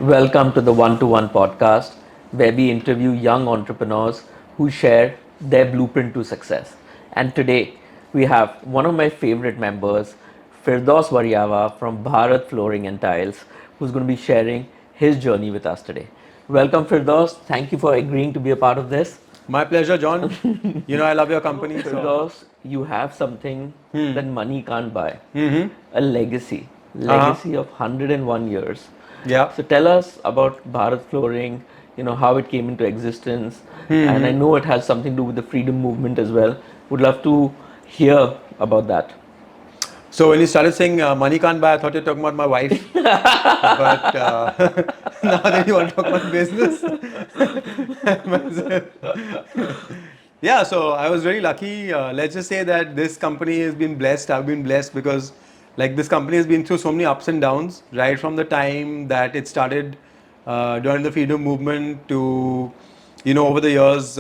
Welcome to the One to One podcast, where we interview young entrepreneurs who share their blueprint to success. And today we have one of my favorite members, Firdaus Variava from Bharat Floorings and Tiles, who's going to be sharing his journey with us today. Welcome, Firdaus. Thank you for agreeing to be a part of this. My pleasure, John. I love your company. Firdaus, you have something that money can't buy, Mm-hmm. a legacy of 101 years. Yeah. So tell us about Bharat Flooring, how it came into existence. And I know it has something to do with the freedom movement as well. Would love to hear about that. So when you started saying money can't buy, I thought you were talking about my wife. But now that you want to talk about business. Yeah, so I was very lucky. Let's just say that this company has been blessed. I've been blessed because this company has been through so many ups and downs, right from the time that it started during the freedom movement to, over the years,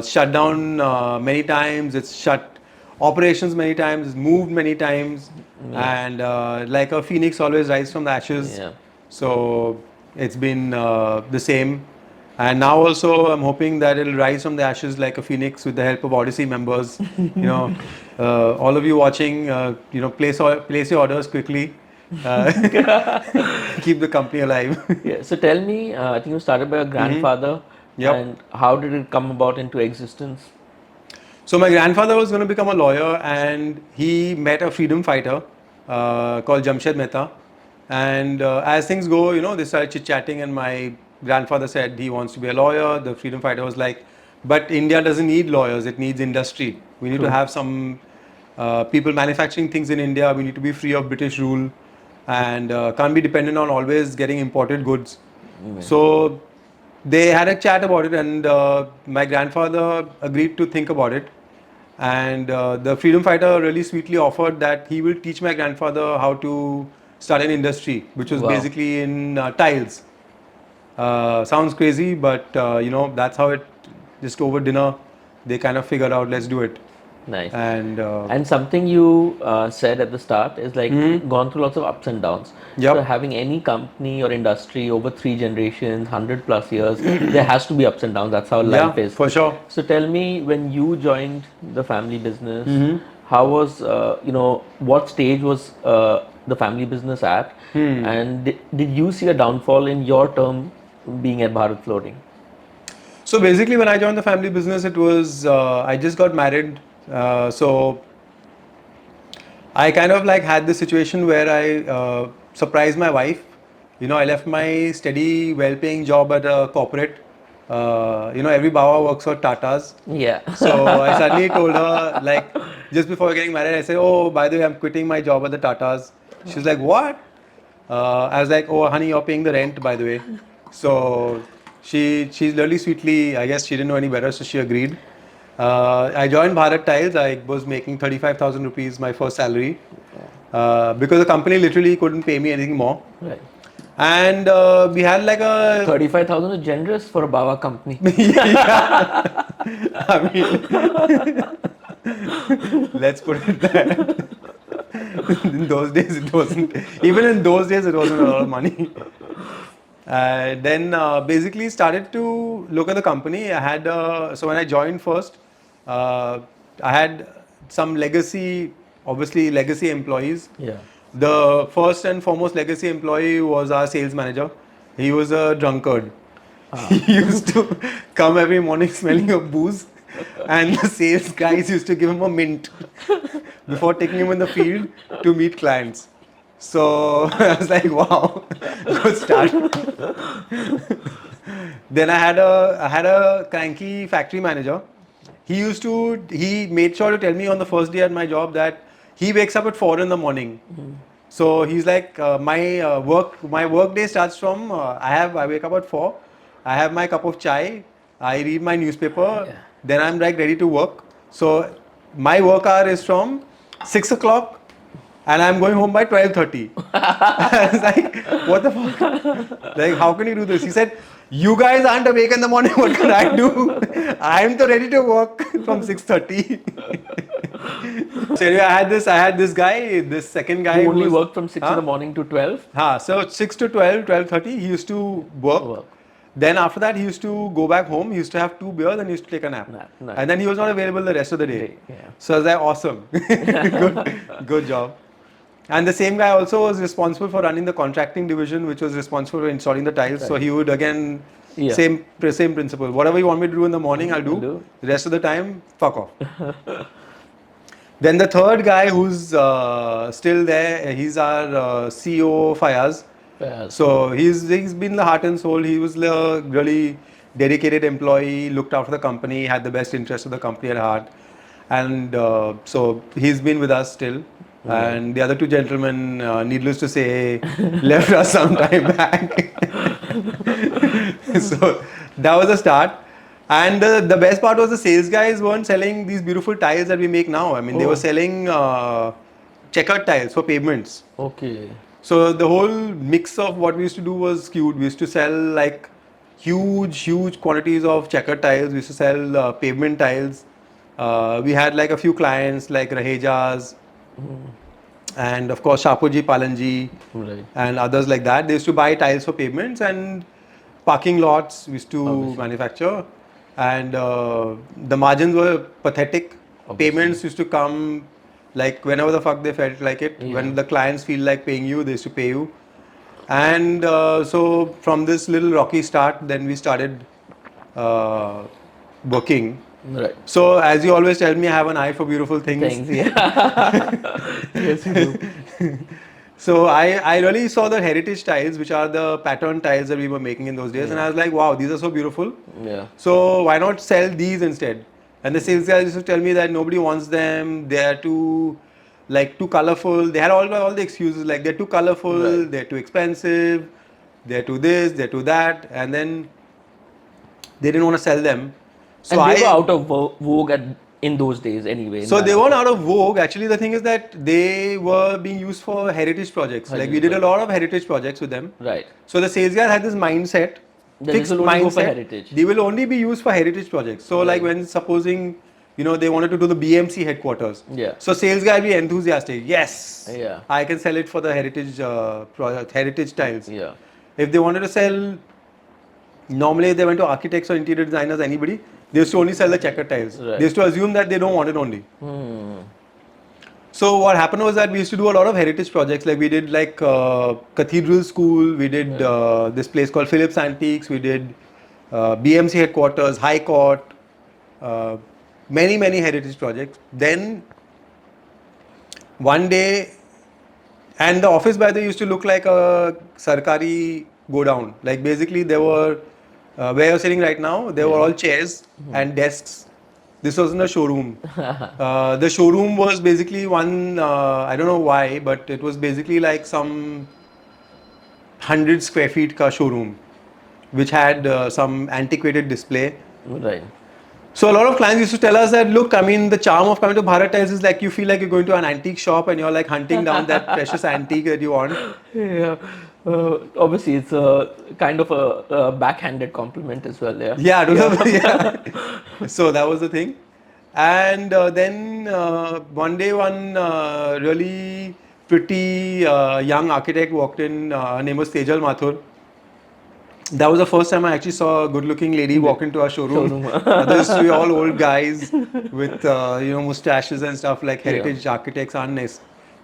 shut down many times. It's shut operations many times, it's moved many times, and like a phoenix always rises from the ashes. Yeah. So it's been the same. And now also I'm hoping that it'll rise from the ashes like a phoenix with the help of Odyssey members. All of you watching, place your orders quickly. Uh, keep the company alive. Yeah. So tell me, I think you started by your grandfather. Yep. And how did it come about into existence? So my grandfather was going to become a lawyer, and he met a freedom fighter called Jamshed Mehta. And as things go, they started chit-chatting, and my grandfather said he wants to be a lawyer. The freedom fighter was like, but India doesn't need lawyers, it needs industry. We need to have some people manufacturing things in India. We need to be free of British rule and can't be dependent on always getting imported goods. So they had a chat about it, and my grandfather agreed to think about it. And the freedom fighter really sweetly offered that he will teach my grandfather how to start an industry, which was Wow. basically in tiles. Sounds crazy, but that's how it. Just over dinner, they kind of figured out, let's do it. Nice. And something you said at the start is like gone through lots of ups and downs. Yep. So having any company or industry over 3 generations, 100+ years, there has to be ups and downs. That's how life yeah, is. for sure. So tell me, when you joined the family business, how was, what stage was the family business at? And did you see a downfall in your term being at Bharat Floating? So basically, when I joined the family business, it was I just got married. So I kind of had this situation where I surprised my wife. I left my steady, well-paying job at a corporate. Every Bawa works for Tatas. Yeah. So I suddenly told her, just before getting married, I said, "Oh, by the way, I'm quitting my job at the Tatas." She's like, "What?" I was like, "Oh, honey, you're paying the rent, by the way." So she's really sweetly, I guess she didn't know any better, so she agreed. I joined Bharat Tiles. I was making 35,000 rupees my first salary because the company literally couldn't pay me anything more. Right. And we had like a 35,000 is generous for a Bawa company. yeah. I mean, let's put it that. In those days, it wasn't. Even in those days, it wasn't a lot of money. Then basically started to look at the company. I had so when I joined first, I had some obviously legacy employees. Yeah. The first and foremost legacy employee was our sales manager. He was a drunkard. He used to come every morning smelling of booze, and the sales guys used to give him a mint before taking him in the field to meet clients. So I was like, wow, good start. Then I had a cranky factory manager. He made sure to tell me on the first day at my job that he wakes up at 4 in the morning. So he's like, my work day starts from I wake up at 4. I have my cup of chai. I read my newspaper. Yeah. Then I'm ready to work. So my work hour is from 6 o'clock. And I'm going home by 12:30. I was like, what the fuck? Like, how can you do this? He said, you guys aren't awake in the morning. What can I do? I'm so ready to work from 6:30. So anyway, I had this guy, this second guy You who only was, worked from 6 in huh? the morning to 12? So 6 to 12, 12:30, he used to work. Work. Then after that, he used to go back home. He used to have 2 beers and he used to take a nap. Nice. And then he was not available the rest of the day. Yeah. So I was like, awesome. Good job. And the same guy also was responsible for running the contracting division, which was responsible for installing the tiles. So he would again, Yeah. same principle. Whatever you want me to do in the morning, I'll do. do. The rest of the time, fuck off. Then the third guy who's still there, he's our CEO, Fayaz. Fayaz. So he's been the heart and soul. He was a really dedicated employee, looked after the company, had the best interest of the company at heart, and so he's been with us still. And the other two gentlemen, needless to say, left us some time back. So that was the start. And the best part was the sales guys weren't selling these beautiful tiles that we make now. I mean, they were selling checkered tiles for pavements. Okay. So the whole mix of what we used to do was skewed. We used to sell like huge quantities of checkered tiles. We used to sell pavement tiles. We had like a few clients like Rahejas and of course Shapoji Palanji Right. and others like that. They used to buy tiles for pavements and parking lots. We used to manufacture, and the margins were pathetic. Payments used to come like whenever the fuck they felt like it. When the clients feel like paying you, they used to pay you. And so from this little rocky start, then we started working. Right. So as you always tell me, I have an eye for beautiful things. Thanks. Yeah. Yes, you do. So I really saw the heritage tiles, which are the pattern tiles that we were making in those days, and I was like, wow, these are so beautiful. Yeah. So why not sell these instead? And the sales guys used to tell me that nobody wants them. They are too colorful. They had all the excuses like they're too colorful, they're too expensive, they're too this, they're too that, and then they didn't want to sell them. So And they were out of vogue in those days anyway. So they weren't out of vogue. Actually, the thing is that they were being used for heritage projects. Like we did a lot of heritage projects with them. Right. So the sales guys had this mindset, fixed will only go for mindset. heritage. They will only be used for heritage projects. So like when supposing, they wanted to do the BMC headquarters. Yeah. So sales guy be enthusiastic. Yes. Yeah. I can sell it for the heritage heritage tiles. Yeah. If they wanted to sell, normally if they went to architects or interior designers, anybody, they used to only sell the checker tiles. Right. They used to assume that they don't want it only. So what happened was that we used to do a lot of heritage projects. Like we did like Cathedral School, we did this place called Phillips Antiques, we did BMC headquarters, High Court, many heritage projects. Then one day, and the office by the way used to look like a Sarkari go down. Like basically there were, where you're sitting right now, there were all chairs and desks. This wasn't a showroom. The showroom was basically one, I don't know why, but it was basically like some 100 square feet ka showroom, which had some antiquated display. Right. So a lot of clients used to tell us that, look, I mean, the charm of coming to Bharat Tiles is like you feel like you're going to an antique shop and you're like hunting down that precious antique that you want. Yeah. Obviously, it's a kind of a backhanded compliment as well. Yeah. Yeah. So that was the thing. And then one day, one really pretty young architect walked in. Her name was Tejal Mathur. That was the first time I actually saw a good-looking lady walk into our showroom. Others used to be all old guys with mustaches and stuff. Like heritage architects aren't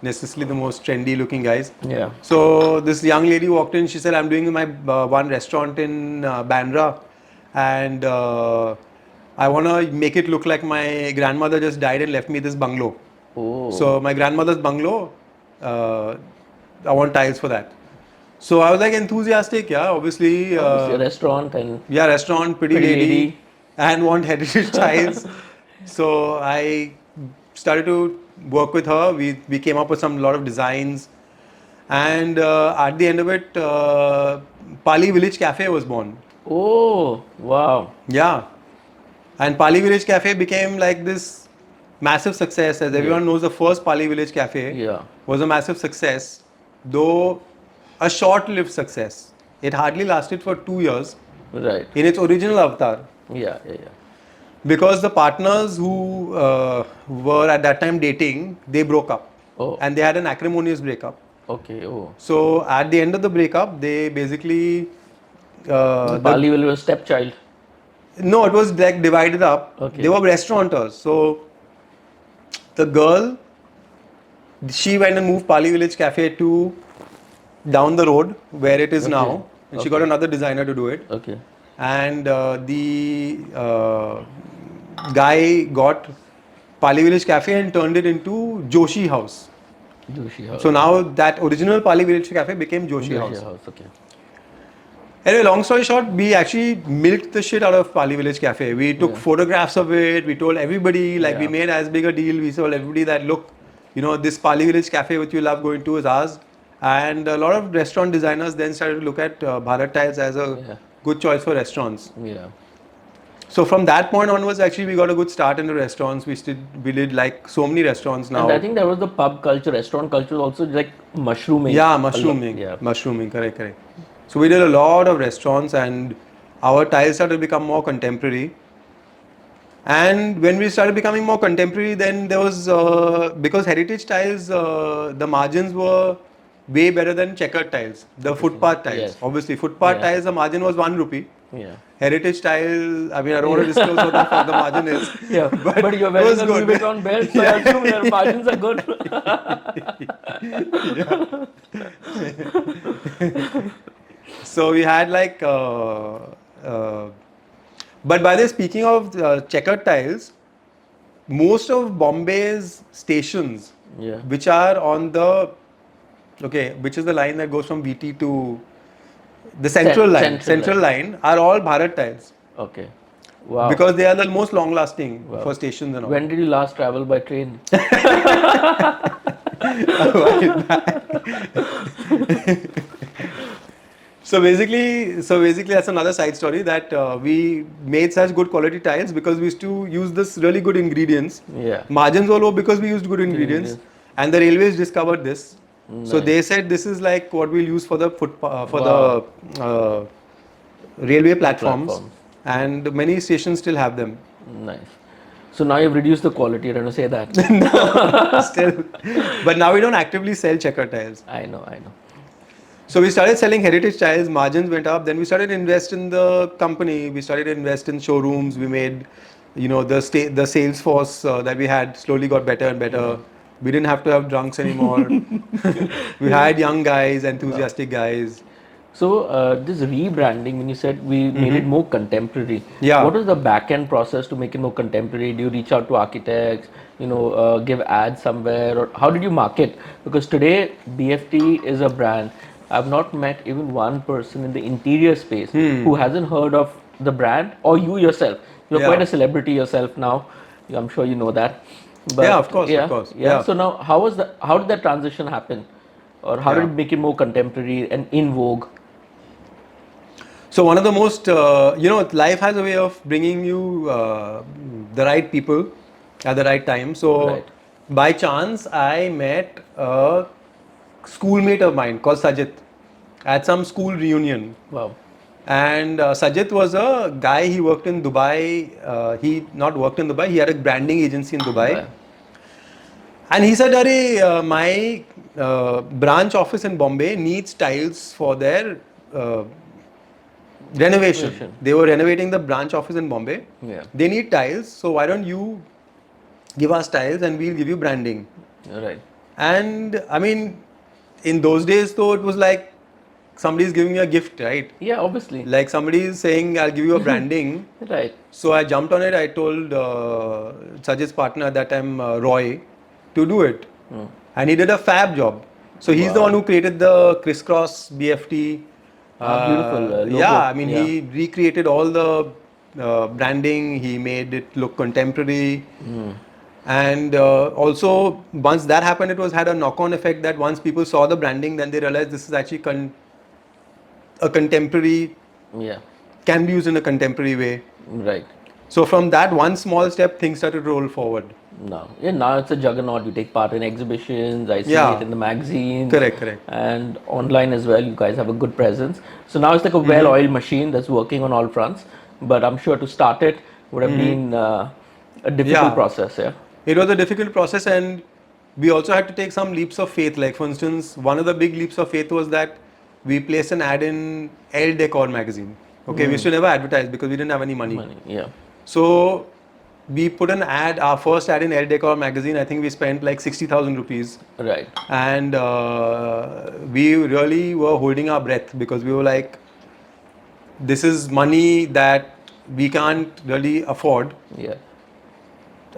necessarily the most trendy-looking guys. Yeah. So this young lady walked in. She said, "I'm doing my one restaurant in Bandra, and I want to make it look like my grandmother just died and left me this bungalow. Oh. So my grandmother's bungalow, I want tiles for that." So I was like enthusiastic, yeah, obviously. A restaurant and Restaurant, pretty lady, and want heritage tiles. So I started to work with her. We came up with a lot of designs, and at the end of it, Pali Village Cafe was born. Oh, wow. Yeah, and Pali Village Cafe became like this massive success. As everyone knows, the first Pali Village Cafe was a massive success, though a short-lived success. It hardly lasted for 2 years. Right. In its original avatar. Yeah. because the partners who were at that time dating, they broke up. Oh. And they had an acrimonious breakup. Okay. Oh. So at the end of the breakup, they basically Pali will be a stepchild. no, it was like divided up. Okay. They were restaurateurs. So the girl, she went and moved Pali Village Cafe to down the road where it is now, and she got another designer to do it. Okay. And the guy got Pali Village Cafe and turned it into Joshi House. Joshi House. So now that original Pali Village Cafe became Joshi House. Okay. Anyway, long story short, we actually milked the shit out of Pali Village Cafe. We took photographs of it. We told everybody, like we made as big a deal. We told everybody that, look, you know, this Pali Village Cafe which you love going to is ours. And a lot of restaurant designers then started to look at Bharat Tiles as a good choice for restaurants. Yeah. So from that point onwards, actually, we got a good start in the restaurants. We did like so many restaurants now. And I think there was the pub culture, restaurant culture also like mushrooming. Yeah, mushrooming. Yeah. Mushrooming, correct. So we did a lot of restaurants and our tiles started to become more contemporary. And when we started becoming more contemporary, then there was, because heritage tiles, the margins were way better than checkered tiles, the footpath tiles. Yes. Obviously, footpath tiles, the margin was 1 rupee. Yeah. Heritage tile, I mean, I don't want to disclose what the margin is. Yeah, but you're wearing a Louis Vuitton belt, so I assume your margins are good. So we had like, but by the way, speaking of checkered tiles, most of Bombay's stations, which are on the, which is the line that goes from VT to the central line, are all Bharat tiles. Okay. Wow. Because they are the most long lasting for stations and all. When did you last travel by train? So basically that's another side story that we made such good quality tiles because we used to use this really good ingredients. Yeah. Margins were low because we used good ingredients, and the railways discovered this. Nice. So they said this is like what we'll use for the the railway platforms, and many stations still have them. Nice. So now you've reduced the quality. You're going to say that. No, still. But now we don't actively sell checker tiles. I know. So we started selling heritage tiles, margins went up, then we started to invest in the company, we started to invest in showrooms, we made, you know, the sales force that we had slowly got better and better. We didn't have to have drunks anymore. We hired young guys, enthusiastic guys. So this rebranding, when you said we made it more contemporary, what was the back-end process to make it more contemporary? Do you reach out to architects, give ads somewhere, or how did you market? Because today BFT is a brand. I've not met even one person in the interior space who hasn't heard of the brand or you yourself. You're quite a celebrity yourself now. I'm sure you know that. But yeah, of course. Yeah. So now, how did that transition happen, or how did it make it more contemporary and in vogue? So one of the most, life has a way of bringing you the right people at the right time. So by chance, I met a schoolmate of mine called Sajid at some school reunion. Wow. And Sajid was a guy, he worked in Dubai. He not worked in Dubai, he had a branding agency in Dubai. And he said, Arey, my branch office in Bombay needs tiles for their renovation. They were renovating the branch office in Bombay. Yeah. They need tiles, so why don't you give us tiles and we'll give you branding. Right. And I mean, in those days though, it was like somebody's giving me a gift, right? Yeah, obviously. Like somebody is saying, I'll give you a branding. Right. So I jumped on it. I told Sajid's partner at that time, Roy, to do it. And he did a fab job. So he's the one who created the crisscross BFT. Beautiful logo. Yeah, I mean, he recreated all the branding. He made it look contemporary. And also, once that happened, it had a knock-on effect that once people saw the branding, then they realized this is actually a contemporary, can be used in a contemporary way. Right. So from that one small step, things started to roll forward. Now it's a juggernaut. You take part in exhibitions. I see it in the magazines. Correct. And online as well. You guys have a good presence. So now it's like a well-oiled machine that's working on all fronts. But I'm sure to start it, would have been a difficult Yeah. process. Yeah. It was a difficult process, and we also had to take some leaps of faith. Like, for instance, one of the big leaps of faith was that we placed an ad in Elle Decor magazine. Okay, we used to never advertise because we didn't have any money. Yeah. So we put an ad, our first ad in Elle Decor magazine. I think we spent like 60,000 rupees, Right. and we really were holding our breath because we were like, this is money that we can't really afford. Yeah.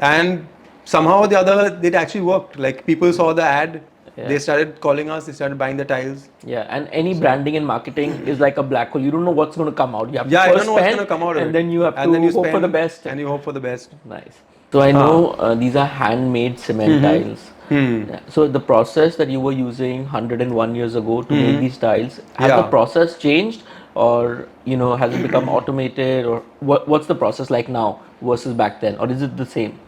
And somehow or the other, it actually worked. Like, people saw the ad, Yeah. they started calling us, they started buying the tiles. Yeah, and any branding and marketing is like a black hole. You don't know what's going to come out. You have Yeah, to I don't first know what's spend, going to come out of it. and then you have And to then you hope for the spend, best. And you hope for the best. Nice. So I know these are handmade cement tiles. Yeah. So the process that you were using 101 years ago to make these tiles, has the Yeah. process changed, or has it become automated, or what's the process like now versus back then, or is it the same?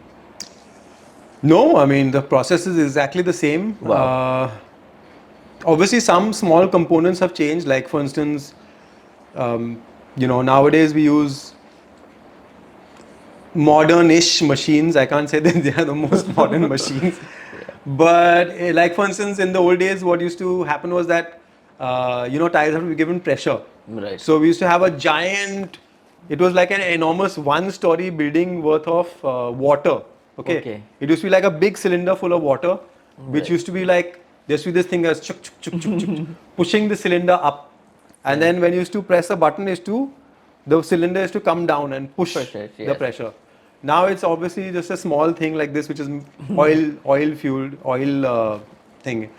No, I mean, the process is exactly the same. Wow. Obviously, some small components have changed. Like, for instance, nowadays we use modern-ish machines. I can't say that they are the most modern machines. But like, for instance, in the old days, what used to happen was that, tiles have to be given pressure. Right. So we used to have a giant, it was like an enormous one-story building worth of water. Okay? It used to be like a big cylinder full of water, which used to be like, there used to be this thing as chuk, chuk, chuk, chuk, chuk, pushing the cylinder up. And then when you used to press a button, the cylinder is to come down and push Pressure, the yes. pressure. Now it's obviously just a small thing like this, which is oil fueled, thing.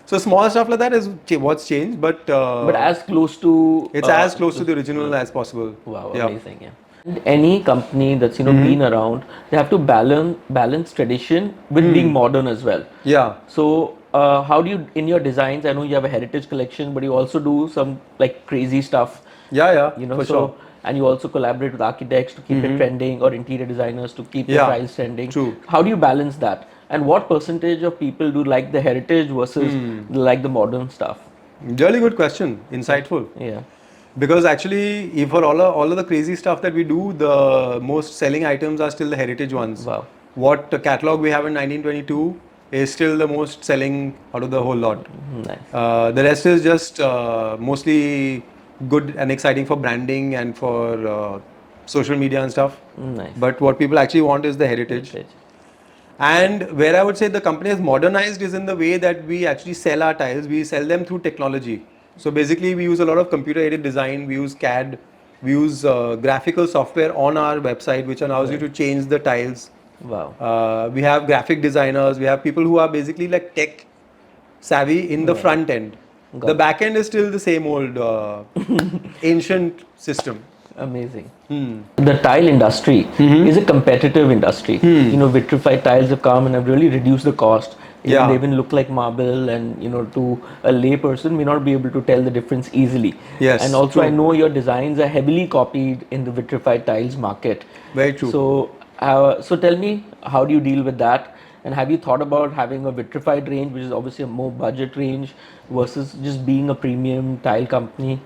So small stuff like that is what's changed, but as close to it's as close to the original as possible. Wow, Yeah. amazing, yeah. And any company that's been around, they have to balance tradition with being modern as well. Yeah. So how do you, in your designs, I know you have a heritage collection, but you also do some like crazy stuff, Yeah, for so sure. and you also collaborate with architects to keep it trending, or interior designers to keep your Yeah, tiles trending. true. How do you balance that? And what percentage of people do like the heritage versus like the modern stuff? Really good question. Insightful. Yeah. Because actually, if for all of the crazy stuff that we do, the most selling items are still the heritage ones. Wow. What catalog we have in 1922 is still the most selling out of the whole lot. Nice. The rest is just mostly good and exciting for branding and for social media and stuff. Nice. But what people actually want is the heritage. And where I would say the company has modernized is in the way that we actually sell our tiles. We sell them through technology. So basically, we use a lot of computer-aided design. We use CAD. We use graphical software on our website, which allows you to change the tiles. Wow. We have graphic designers. We have people who are basically like tech savvy in the front end. The back end is still the same old ancient system. Amazing. The tile industry is a competitive industry. Vitrified tiles have come and have really reduced the cost. Yeah. They even look like marble, and to a lay person may not be able to tell the difference easily. Yes, And also, true. I know your designs are heavily copied in the vitrified tiles market. Very true. So tell me, how do you deal with that? And have you thought about having a vitrified range, which is obviously a more budget range, versus just being a premium tile company?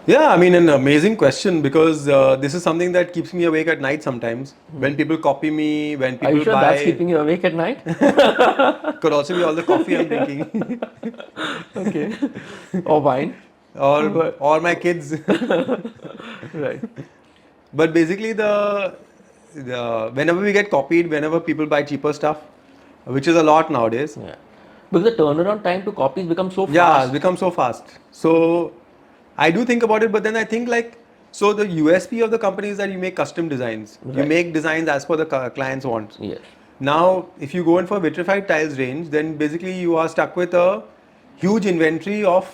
Yeah, I mean, an amazing question, because this is something that keeps me awake at night sometimes. When people copy me, when Are people you sure buy, that's keeping you awake at night? could also be all the coffee I'm drinking, Okay. Or wine. or my kids. Right. But basically, whenever we get copied, whenever people buy cheaper stuff, which is a lot nowadays. Yeah. Because the turnaround time to copies becomes so Yeah, fast. it's become so fast. So I do think about it, but then I think so the USP of the company is that you make custom designs. You Right. make designs as per the client's wants. Yes. Now, if you go in for vitrified tiles range, then basically you are stuck with a huge inventory of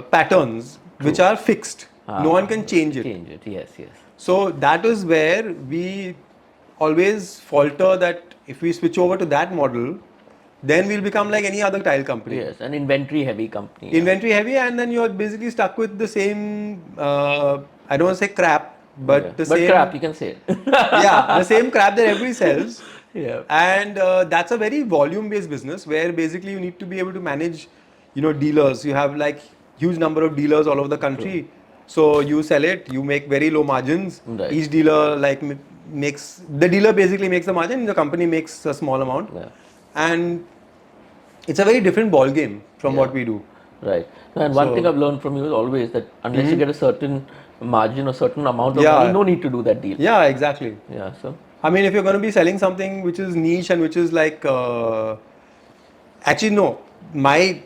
patterns which are fixed. No one can change it. Change it. Yes. Yes. So that is where we always falter, that if we switch over to that model, then we'll become like any other tile company. Yes. An inventory heavy company. Yeah. Inventory heavy, and then you're basically stuck with the same, I don't want to say crap, but Yeah. the But same. crap, you can say it. Yeah, the same crap that everybody sells. Yeah. And that's a very volume-based business where basically you need to be able to manage, dealers. You have like huge number of dealers all over the country. So you sell it, you make very low margins. Right. Each dealer makes the dealer basically makes the margin. The company makes a small amount, Yeah. and it's a very different ball game from Yeah. what we do. Right. And one thing I've learned from you is always that unless you get a certain margin or certain amount of money, Yeah. no need to do that deal. Yeah, exactly. Yeah. So I mean, if you're going to be selling something which is niche and which is like, actually no, my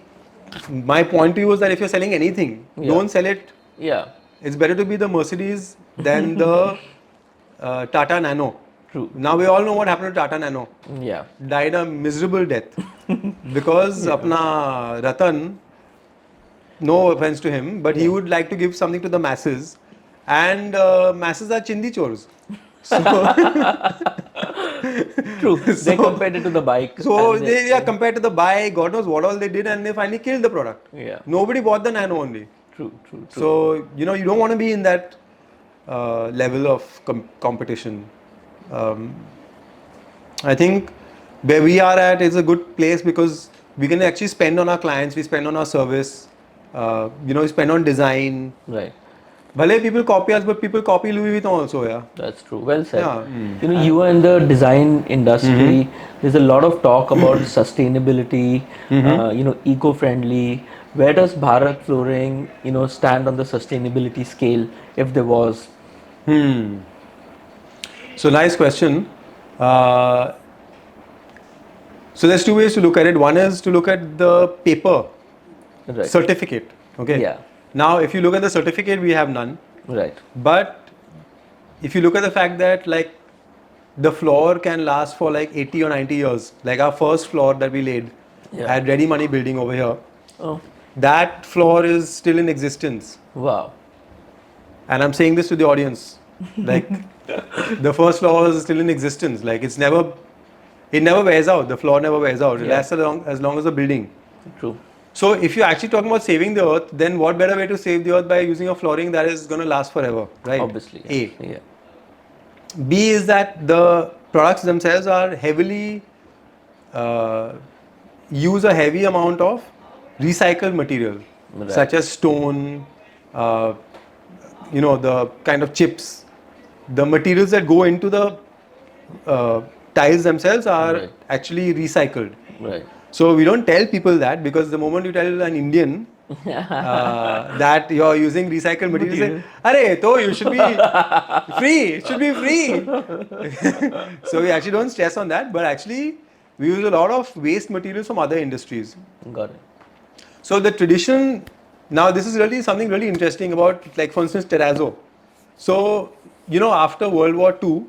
point to you is that if you're selling anything, don't sell it. yeah. It's better to be the Mercedes than the Tata Nano. True. Now we all know what happened to Tata Nano. Yeah. Died a miserable death because apna Ratan, no offense to him, but he would like to give something to the masses, and masses are chindi chores. So, True. They compared it to the bike. so and they compared to the bike, God knows what all they did, and they finally killed the product. Yeah. Nobody bought the Nano only. True. True. True. So you don't want to be in that level of competition. I think where we are at is a good place because we can actually spend on our clients, we spend on our service, we spend on design. Right. Bhale people copy us, but people copy Louis Vuitton also, yeah. That's true. Well said. Yeah. You are in the design industry. There's a lot of talk about sustainability, eco-friendly. Where does Bharat Flooring, stand on the sustainability scale, if there was? So nice question. So there's two ways to look at it. One is to look at the paper Right. certificate. Okay. Yeah. Now, if you look at the certificate, we have none. Right. But if you look at the fact that like the floor can last for like 80 or 90 years, like our first floor that we laid at Ready Money building over here, Oh. that floor is still in existence. Wow. And I'm saying this to the audience. Like the first floor is still in existence. Like it never wears out. The floor never wears out. It lasts as long as the building. True. So if you're actually talking about saving the earth, then what better way to save the earth by using a flooring that is going to last forever, right? Obviously. A. Yeah. B is that the products themselves are heavily use a heavy amount of recycled material, such as stone, the kind of chips. The materials that go into the tiles themselves are actually recycled. Right. So we don't tell people that because the moment you tell an Indian that you're using recycled material, they say, "Arey, you should be free. It should be free." So we actually don't stress on that, but actually we use a lot of waste materials from other industries. Got it. So the tradition, now this is really something really interesting about, like for instance, terrazzo. So, after World War II,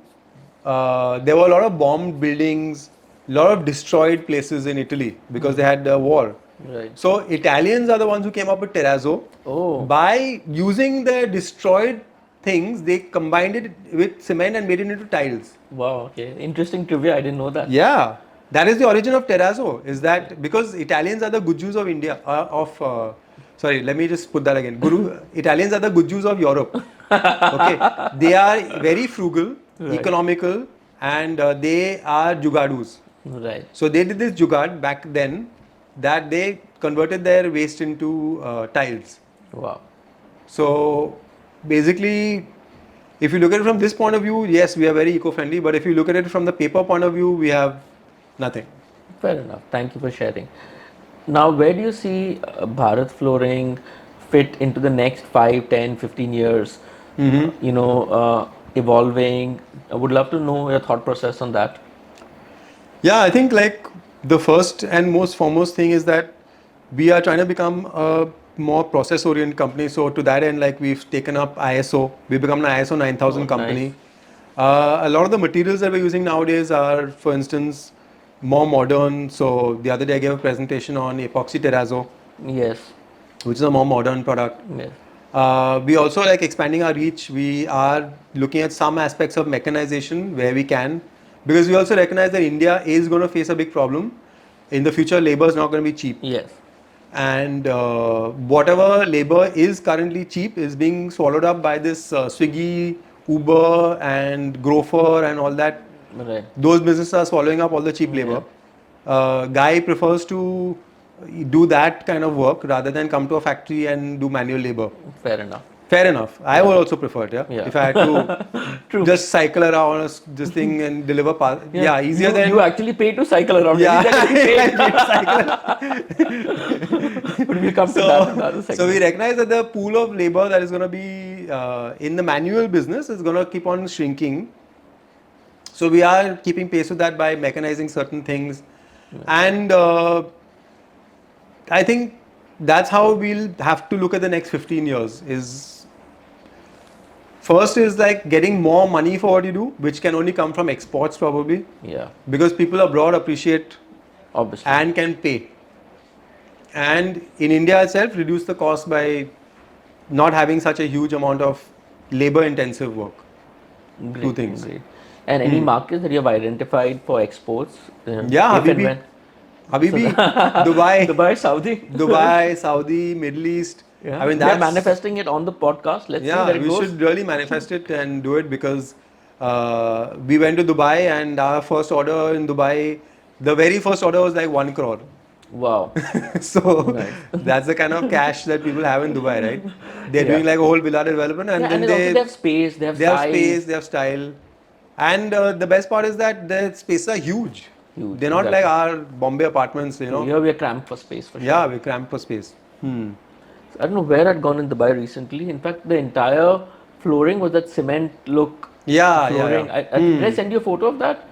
there were a lot of bombed buildings, a lot of destroyed places in Italy because they had the war. Right. So Italians are the ones who came up with terrazzo. Oh. By using the destroyed things, they combined it with cement and made it into tiles. Wow. Okay. Interesting trivia. I didn't know that. Yeah, that is the origin of terrazzo. Is that because Italians are the good Jews of India? Sorry, let me just put that again. Italians are the good Jews of Europe. Okay, they are very frugal, economical, and they are jugadus. Right. So they did this jugad back then, that they converted their waste into tiles. Wow. So basically, if you look at it from this point of view, yes, we are very eco-friendly. But if you look at it from the paper point of view, we have nothing. Fair enough. Thank you for sharing. Now, where do you see Bharat Flooring fit into the next 5, 10, 15 years? Evolving. I would love to know your thought process on that. Yeah, I think like the first and most foremost thing is that we are trying to become a more process-oriented company. So to that end, like we've taken up ISO. We've become an ISO 9000 company. Nice. A lot of the materials that we're using nowadays are, for instance, more modern. So the other day I gave a presentation on epoxy terrazzo, Yes. which is a more modern product. Yes. We also like expanding our reach. We are looking at some aspects of mechanization where we can, because we also recognize that India is going to face a big problem. In the future, labor is not going to be cheap. Yes. And whatever labor is currently cheap is being swallowed up by this Swiggy, Uber and Grofer and all that. Right. Those businesses are swallowing up all the cheap labor. Guy prefers to do that kind of work rather than come to a factory and do manual labor. Fair enough. Fair enough. I would also prefer it, Yeah. if I had to True. just cycle around this thing and deliver easier you, than you actually pay to cycle around. yeah. At least they're getting paid. I cycle. But we'll come to that in the other segment. So we recognize that the pool of labor that is going to be in the manual business is going to keep on shrinking. So we are keeping pace with that by mechanizing certain things, and I think that's how we'll have to look at the next 15 years. First is like getting more money for what you do, which can only come from exports probably, Yeah, because people abroad appreciate obviously. and can pay. And in India itself, reduce the cost by not having such a huge amount of labor intensive work. Great, Two things. Great. And any markets that you have identified for exports? Yeah, if and Habibi. when? Habibi, Dubai, Dubai, Saudi. Dubai, Saudi, Middle East. Yeah. I mean, they're that's manifesting it on the podcast. Let's see where it we goes. should really manifest it and do it, because we went to Dubai and our first order in Dubai, the very first order was like 1 crore. Wow. So Nice. that's the kind of cash that people have in Dubai, right? They're doing like a whole villa development, and Yeah, then and also they have space, they have they have size. space, they have style, and the best part is that the spaces are huge. Huge, They're not exactly. like our Bombay apartments, you know. Here we are cramped for space for sure. Yeah, we're cramped for space. I don't know where I'd gone in Dubai recently. In fact, the entire flooring was that cement look Yeah, flooring. yeah. Did I send you a photo of that?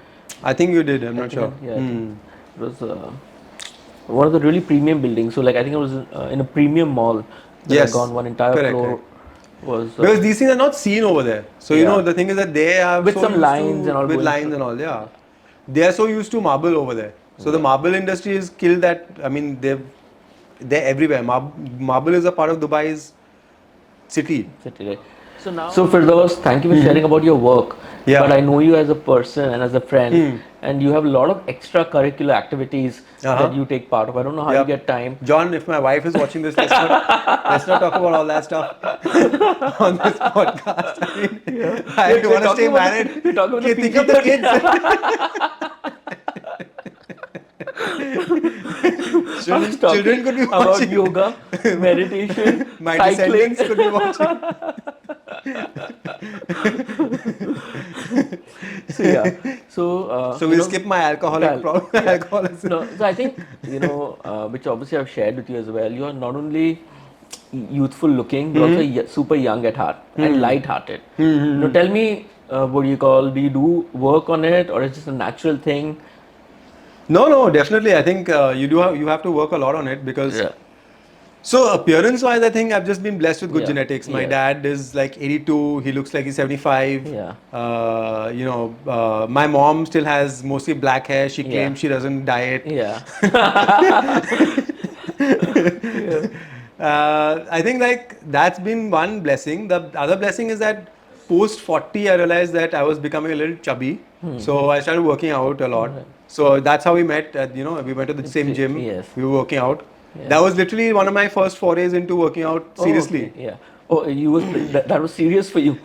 I think you did. I'm not I sure. think, yeah, I think it was one of the really premium buildings. So like I think it was in a premium mall. That Yes. I'd gone one entire Correct, floor correct. was Because these things are not seen over there. So you Yeah. know the thing is that they have With so some used lines to, and all with going lines through. and all. Yeah, they are so used to marble over there. So the marble industry is killed. That I mean they're everywhere. Marble is a part of Dubai's city. city, right? So Firdaus, thank you for sharing about your work. Yeah. But I know you as a person and as a friend, and you have a lot of extracurricular activities that you take part of. I don't know how you get time. John, if my wife is watching this, let's not talk about all that stuff on this podcast. I mean, I We're want to talking stay about married. we're talking about the Think of the kids. Children could be about watching. yoga, meditation, My cycling. descendants could be watching. So yeah, so So we'll skip my alcoholism. No, so I think which obviously I've shared with you as well. You are not only youthful looking, but also super young at heart and light-hearted. Tell me, what do you call? Do you do work on it, or is it just a natural thing? No, definitely. I think you have to work a lot on it, because. Yeah. So appearance-wise, I think I've just been blessed with good Yeah. genetics. My Yes. dad is like 82. He looks like he's 75. Yeah. My mom still has mostly black hair. She Yeah. claims she doesn't dye it. Yeah. I think like that's been one blessing. The other blessing is that post 40, I realized that I was becoming a little chubby. So I started working out a lot. So that's how we met. We went to the same gym. Yes. We were working out. Yeah. That was literally one of my first forays into working out seriously. Oh, okay. Yeah. Oh, that was serious for you.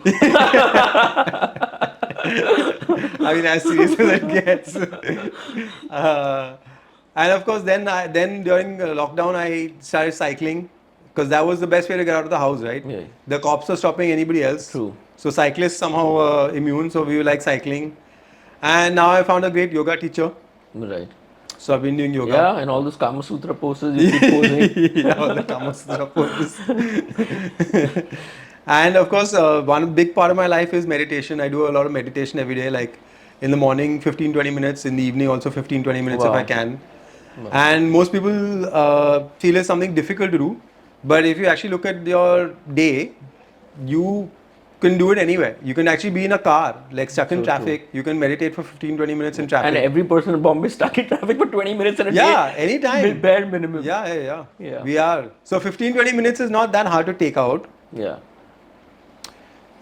I mean, as serious as it gets. And of course, then during lockdown, I started cycling, because that was the best way to get out of the house, right? Yeah. The cops were stopping anybody else. True. So cyclists somehow were immune, so we were like cycling. And now I found a great yoga teacher. Right. So I've been doing yoga. Yeah, and all those Kama Sutra poses you keep posing. Yeah, all the Kama Sutra poses. And of course, one big part of my life is meditation. I do a lot of meditation every day, like in the morning 15-20 minutes, in the evening also 15-20 minutes Wow. if I can. And most people feel it's something difficult to do, but if you actually look at your day, you can do it anywhere. You can actually be in a car, like stuck in traffic. You can meditate for 15-20 minutes in traffic. And every person in Bombay is stuck in traffic for 20 minutes in a day. Yeah, anytime. Bare minimum. Yeah. Yeah. We are. So 15-20 minutes is not that hard to take out. Yeah.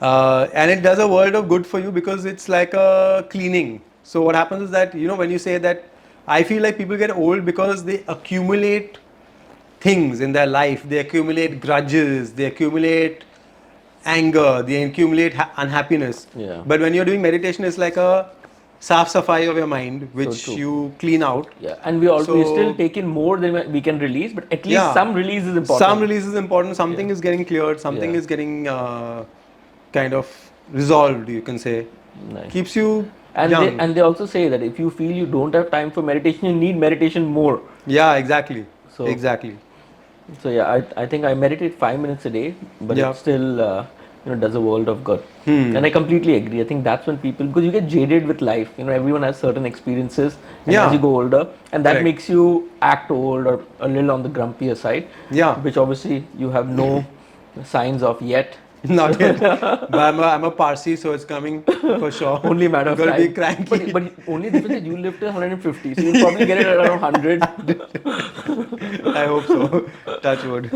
And it does a world of good for you, because it's like a cleaning. So what happens is that, when you say that, I feel like people get old because they accumulate things in their life. They accumulate grudges, they accumulate anger, they accumulate unhappiness. Yeah. But when you're doing meditation, it's like a saaf safai of your mind, which true. you clean out. Yeah, and we So- still take in more than we can release, but at least Yeah. some release is important. Some release is important. Something Yeah. is getting cleared. Something Yeah. is getting kind of resolved. You can say Nice. keeps you And young. they also say that if you feel you don't have time for meditation, you need meditation more. Yeah, exactly. So- exactly. So yeah, I think I meditate 5 minutes a day, but Yeah. it still does a world of good. Hmm. And I completely agree. I think that's when people, because you get jaded with life. Everyone has certain experiences, and Yeah. as you go older, and that Correct. makes you act old or a little on the grumpier side. Yeah. Which obviously you have no signs of yet. Not yet. But I'm a Parsi, so it's coming for sure. Only a matter of Gonna time. be cranky. But only difference is you live till 150, so you'll probably get it at around 100. I hope so. Touch wood.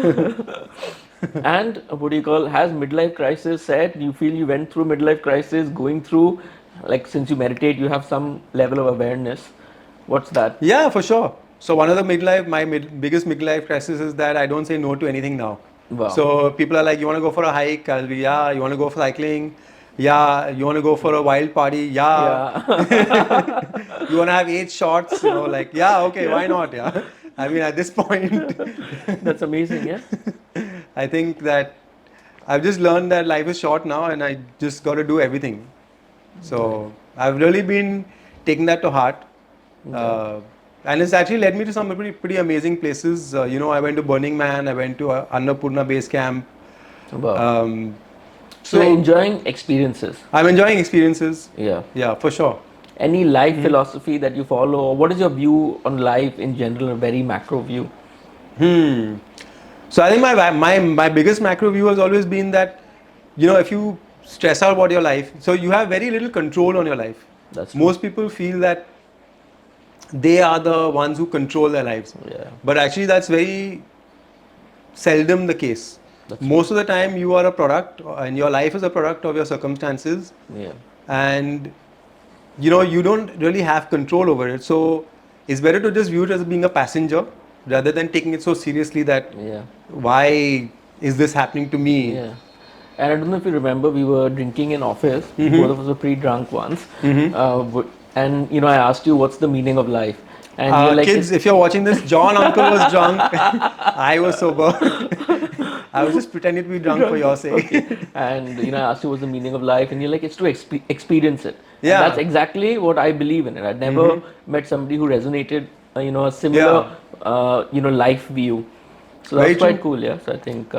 And what do you call, has midlife crisis set? You feel you went through midlife crisis, going through, like, since you meditate, you have some level of awareness. What's that? Yeah, for sure. So one of the biggest midlife crisis is that I don't say no to anything now. Wow. So people are like, you want to go for a hike? I'll be, yeah. You want to go for cycling? Yeah. You want to go for a wild party? Yeah. You want to have 8 shots? Like, yeah, okay, why not? Yeah. I mean, at this point, That's amazing, yeah. I think that I've just learned that life is short now and I just got to do everything. So I've really been taking that to heart. And it's actually led me to some pretty amazing places. I went to Burning Man, I went to Annapurna Base Camp. Wow. So So enjoying experiences. I'm enjoying experiences. Yeah. Yeah, for sure. Any life philosophy that you follow, or what is your view on life in general, a very macro view? So I think my biggest macro view has always been that, if you stress out about your life, so you have very little control on your life. That's true. Most people feel that they are the ones who control their lives. Yeah. But actually that's very seldom the case. Most of the time you are a product and your life is a product of your circumstances. Yeah. And you don't really have control over it. So it's better to just view it as being a passenger rather than taking it so seriously that Yeah. why is this happening to me? Yeah. And I don't know if you remember, we were drinking in office. Both of us were pretty drunk once. And I asked you what's the meaning of life. And you're like, Kids, if you're watching this, John uncle was drunk. I was sober. I was just pretending to be drunk for your sake. and I asked you what's the meaning of life, and you're like, it's to experience it. And Yeah. that's exactly what I believe in it. I'd never met somebody who resonated, a similar, life view. So Very that's quite true. cool, yeah. So I think,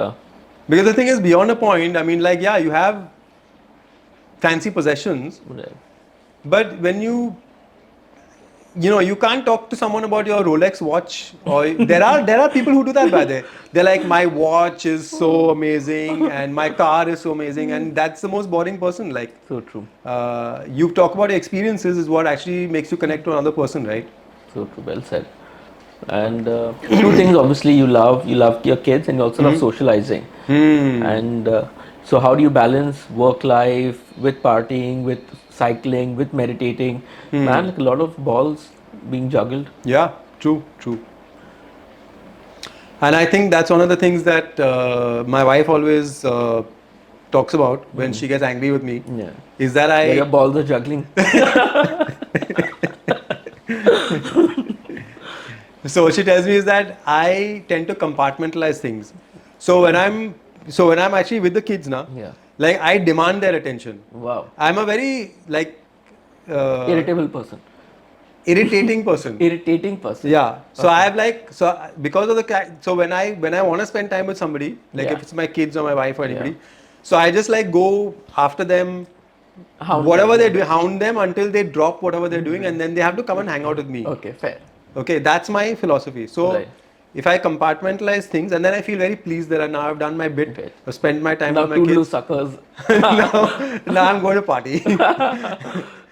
Because the thing is, beyond a point, I mean, like, yeah, you have fancy possessions, but when you can't talk to someone about your Rolex watch, or there are people who do that, by the way. They're like, my watch is so amazing and my car is so amazing, and that's the most boring person. Like, so true. you talk about your experiences is what actually makes you connect to another person, right? So true, well said. And two things, obviously, you love your kids, and you also love socializing. And so how do you balance work life with partying, with cycling, with meditating? Man, like a lot of balls being juggled. Yeah, true. And I think that's one of the things that my wife always talks about when she gets angry with me. Yeah. Is that Your balls are juggling. So what she tells me is that I tend to compartmentalize things. So when I'm actually with the kids now, Yeah. like I demand their attention. Wow. I'm a very Irritable person. irritating person. Irritating person. Yeah. So I have because of so when I want to spend time with somebody, like Yeah. if it's my kids or my wife or anybody, so I just go after them, Hound whatever them. they do, hound them until they drop whatever they're doing, and then they have to come and hang out with me. Okay, fair. Okay, that's my philosophy. So Right. if I compartmentalize things, and then I feel very pleased that now I've done my bit, Okay. I've spent my time Now with my two little kids. suckers. Now I'm going to party.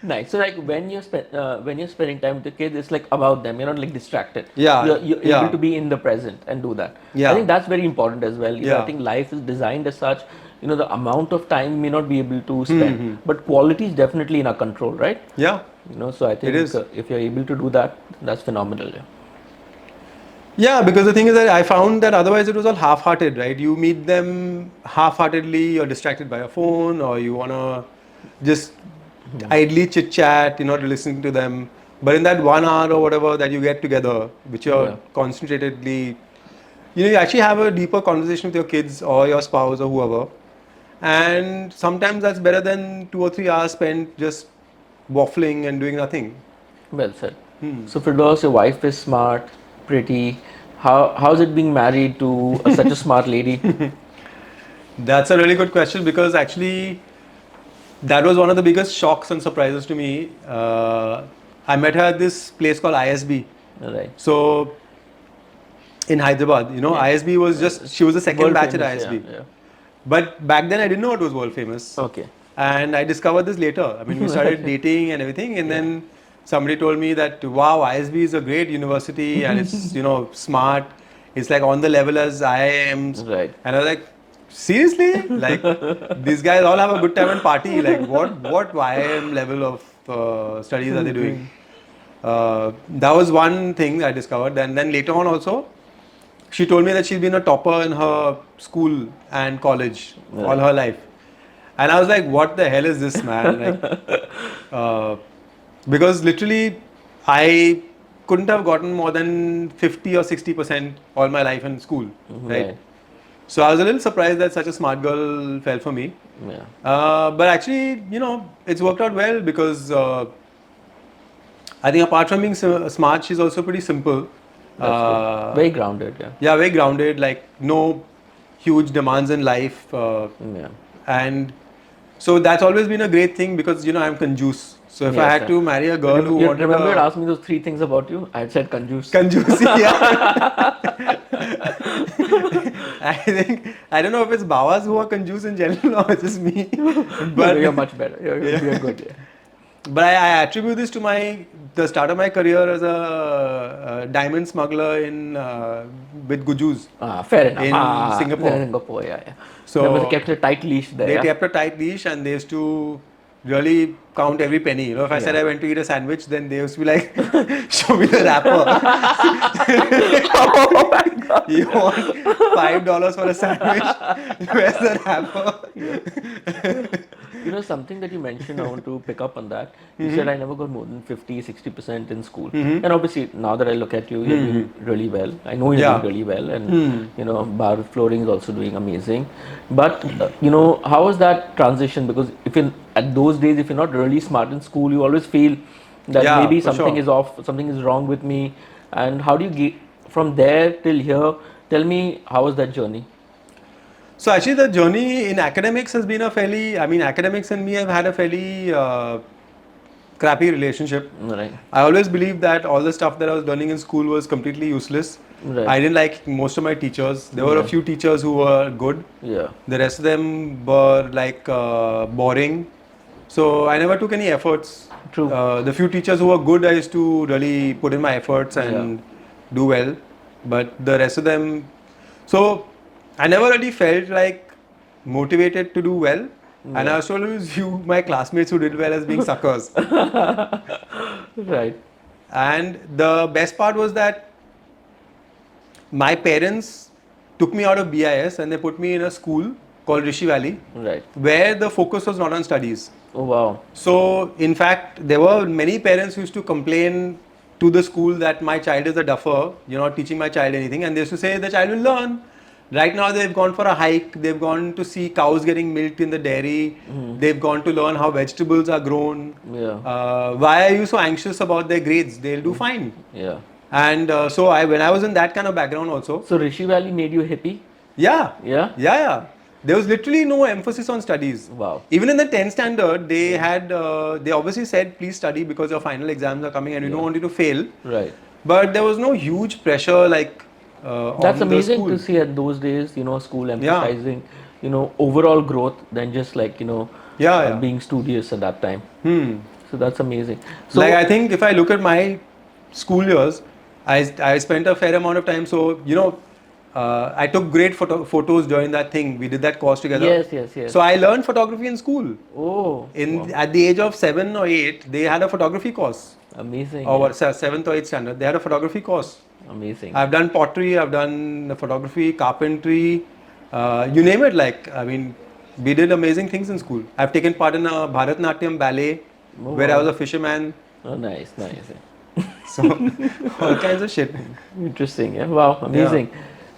Nice. So like when you're spending time with the kids, it's like about them. You're not like distracted. Yeah, You're yeah. able to be in the present and do that. Yeah. I think that's very important as well. Yeah. I think life is designed as such. The amount of time may not be able to spend, but quality is definitely in our control, right? Yeah. So I think It is. If you're able to do that, that's phenomenal. Yeah. Yeah, because the thing is that I found that otherwise it was all half-hearted, right? You meet them half-heartedly, you're distracted by your phone, or you want to just idly chit chat, listening to them. But in that 1 hour or whatever that you get together, which you're Yeah. concentratedly, you actually have a deeper conversation with your kids or your spouse or whoever. And sometimes that's better than 2 or 3 hours spent just waffling and doing nothing. Well said. So Firdaus, your wife is smart, pretty. How's it being married to such a smart lady? That's a really good question because actually that was one of the biggest shocks and surprises to me. I met her at this place called ISB. Right. So in Hyderabad, Yeah. ISB was just, she was the second World batch at famous, ISB. yeah. But back then I didn't know it was world famous. Okay. And I discovered this later. I mean, we started dating and everything, and then somebody told me that wow, ISB is a great university and it's smart. It's like on the level as I am. Right. And I was like, seriously? Like these guys all have a good time and party. Like what IIM level of studies are they doing? That was one thing I discovered. And then later on also, she told me that she's been a topper in her school and college all her life. And I was like, what the hell is this, man? Like, because literally, I couldn't have gotten more than 50 or 60% all my life in school, right? So I was a little surprised that such a smart girl fell for me. Yeah. But actually, it's worked out well because I think apart from being smart, she's also pretty simple. Very grounded, yeah. Yeah, very grounded, like no huge demands in life. Yeah. And so that's always been a great thing because I'm conjuice. So if I had to marry a girl who wanted remember you asked me those 3 things about you? I had said conjuice. Conjuice, yeah. I don't know if it's Bawas who are conjuice in general or just me. But you're much better. You're good, yeah. But I attribute this to the start of my career as a diamond smuggler with Gujus. Fair enough. In Singapore. Singapore, yeah. So they kept a tight leash there. They kept a tight leash and they used to really count every penny. If I said I went to eat a sandwich, then they used to be like, show me the wrapper. Oh my God. You want $5 for a sandwich? Where's the wrapper? Something that you mentioned, I want to pick up on that. You said I never got more than 50-60% in school. And obviously, now that I look at you, you're doing really well. I know you're doing really well. And, Bharat Flooring is also doing amazing. But, how was that transition? Because at those days, if you're not really smart in school, you always feel that maybe something is off, something is wrong with me. And how do you get from there till here? Tell me, how was that journey? So actually the journey in academics has been academics and me have had a fairly crappy relationship. Right. I always believed that all the stuff that I was learning in school was completely useless. Right. I didn't like most of my teachers. There were a few teachers who were good. Yeah. The rest of them were like boring. So I never took any efforts. True. The few teachers who were good, I used to really put in my efforts and do well. But the rest of them, so I never really felt like motivated to do well. And I always view my classmates who did well as being suckers. Right. And the best part was that my parents took me out of BIS and they put me in a school called Rishi Valley, Right. where the focus was not on studies. Oh, wow. So, in fact, there were many parents who used to complain to the school that my child is a duffer, you're not teaching my child anything, and they used to say the child will learn. Right now, they've gone for a hike, they've gone to see cows getting milked in the dairy, they've gone to learn how vegetables are grown. Yeah. Why are you so anxious about their grades? They'll do fine. Yeah. And so, when I was in that kind of background also. So, Rishi Valley made you hippie? Yeah. Yeah? Yeah. There was literally no emphasis on studies. Wow. Even in the 10th standard, they had, they obviously said, please study because your final exams are coming and we don't want you to fail. Right. But there was no huge pressure like That's on amazing the school. to see at those days, school emphasizing, overall growth than just like, being studious at that time. So that's amazing. So, like I think if I look at my school years, I spent a fair amount of time. So, I took great photos during that thing. We did that course together. Yes. So I learned photography in school. Oh. At the age of 7 or 8, they had a photography course. Amazing. Or 7th or 8th standard, they had a photography course. Amazing. I've done pottery, I've done photography, carpentry, you name it. We did amazing things in school. I've taken part in a Bharatnatyam ballet where I was a fisherman. Oh, nice. So all kinds of shit. Interesting. Yeah. Wow. Amazing.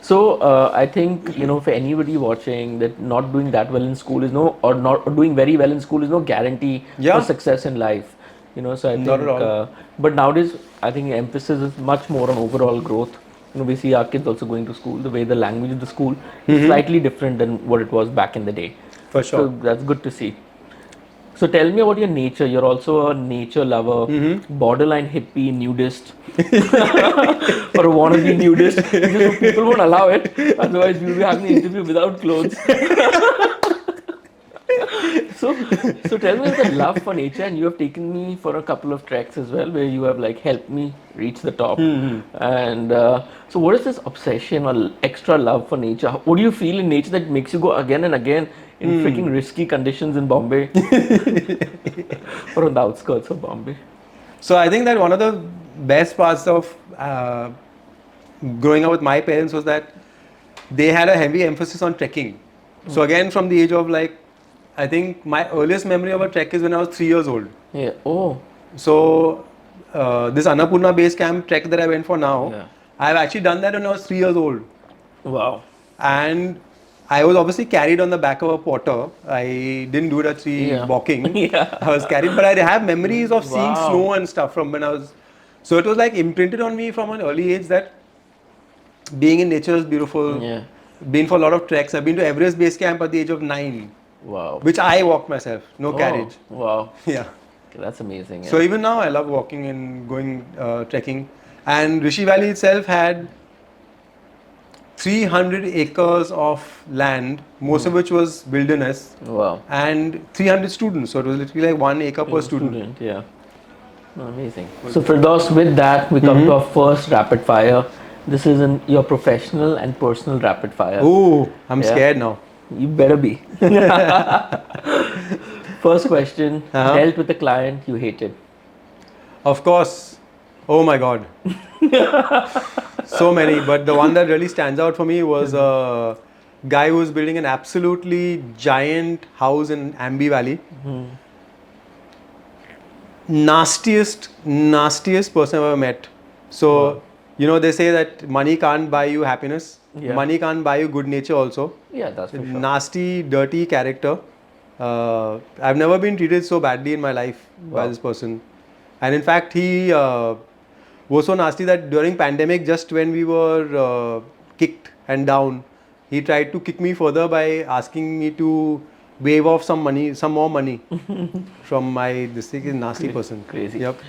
So I think for anybody watching that not doing that well in school is no, or not or doing very well in school is no guarantee for Yeah, success in life. So I not at think, all. but nowadays I think emphasis is much more on overall growth. We see our kids also going to school. The way the language of the school is slightly different than what it was back in the day. For So sure. that's good to see. So tell me about your nature. You're also a nature lover, borderline hippie, nudist, or a wannabe nudist. Because people won't allow it. Otherwise, we'll be having an interview without clothes. So, so tell me the love for nature, and you have taken me for a couple of treks as well, where you have like helped me reach the top. And so, what is this obsession or extra love for nature? What do you feel in nature that makes you go again and again in freaking risky conditions in Bombay or on the outskirts of Bombay? So I think that one of the best parts of growing up with my parents was that they had a heavy emphasis on trekking. So again, from the age of like, I think my earliest memory of a trek is when I was 3 years old. Yeah. Oh. So this Annapurna base camp trek that I went for now, Yeah. I've actually done that when I was 3 years old. Wow. And I was obviously carried on the back of a porter. I didn't do it actually Yeah. walking. Yeah. I was carried, but I have memories of seeing Wow. snow and stuff from when I was. So it was like imprinted on me from an early age that being in nature is beautiful. Yeah. Been for a lot of treks. I've been to Everest Base Camp at the age of 9, Wow. which I walked myself, no carriage. Oh, wow. Yeah. Okay, that's amazing. Yeah. So even now I love walking and going trekking. And Rishi Valley itself had 300 acres of land, most of which was wilderness, Wow. and 300 students. So it was literally like 1 acre per student. Yeah. Oh, amazing. So Firdaus, with that, we come to our first rapid fire. This is your professional and personal rapid fire. Ooh, I'm Yeah. scared now. You better be. First question: dealt with a client you hated. Of course. Oh my god. So many, but the one that really stands out for me was a guy who was building an absolutely giant house in Ambi Valley. Nastiest person I've ever met. So, they say that money can't buy you happiness. Yeah. Money can't buy you good nature also. Yeah, that's for sure. Nasty, dirty character. I've never been treated so badly in my life by this person. And in fact, he was so nasty that during pandemic, just when we were kicked and down, he tried to kick me further by asking me to waive off some more money from my, this thing is nasty person. Crazy. Yep.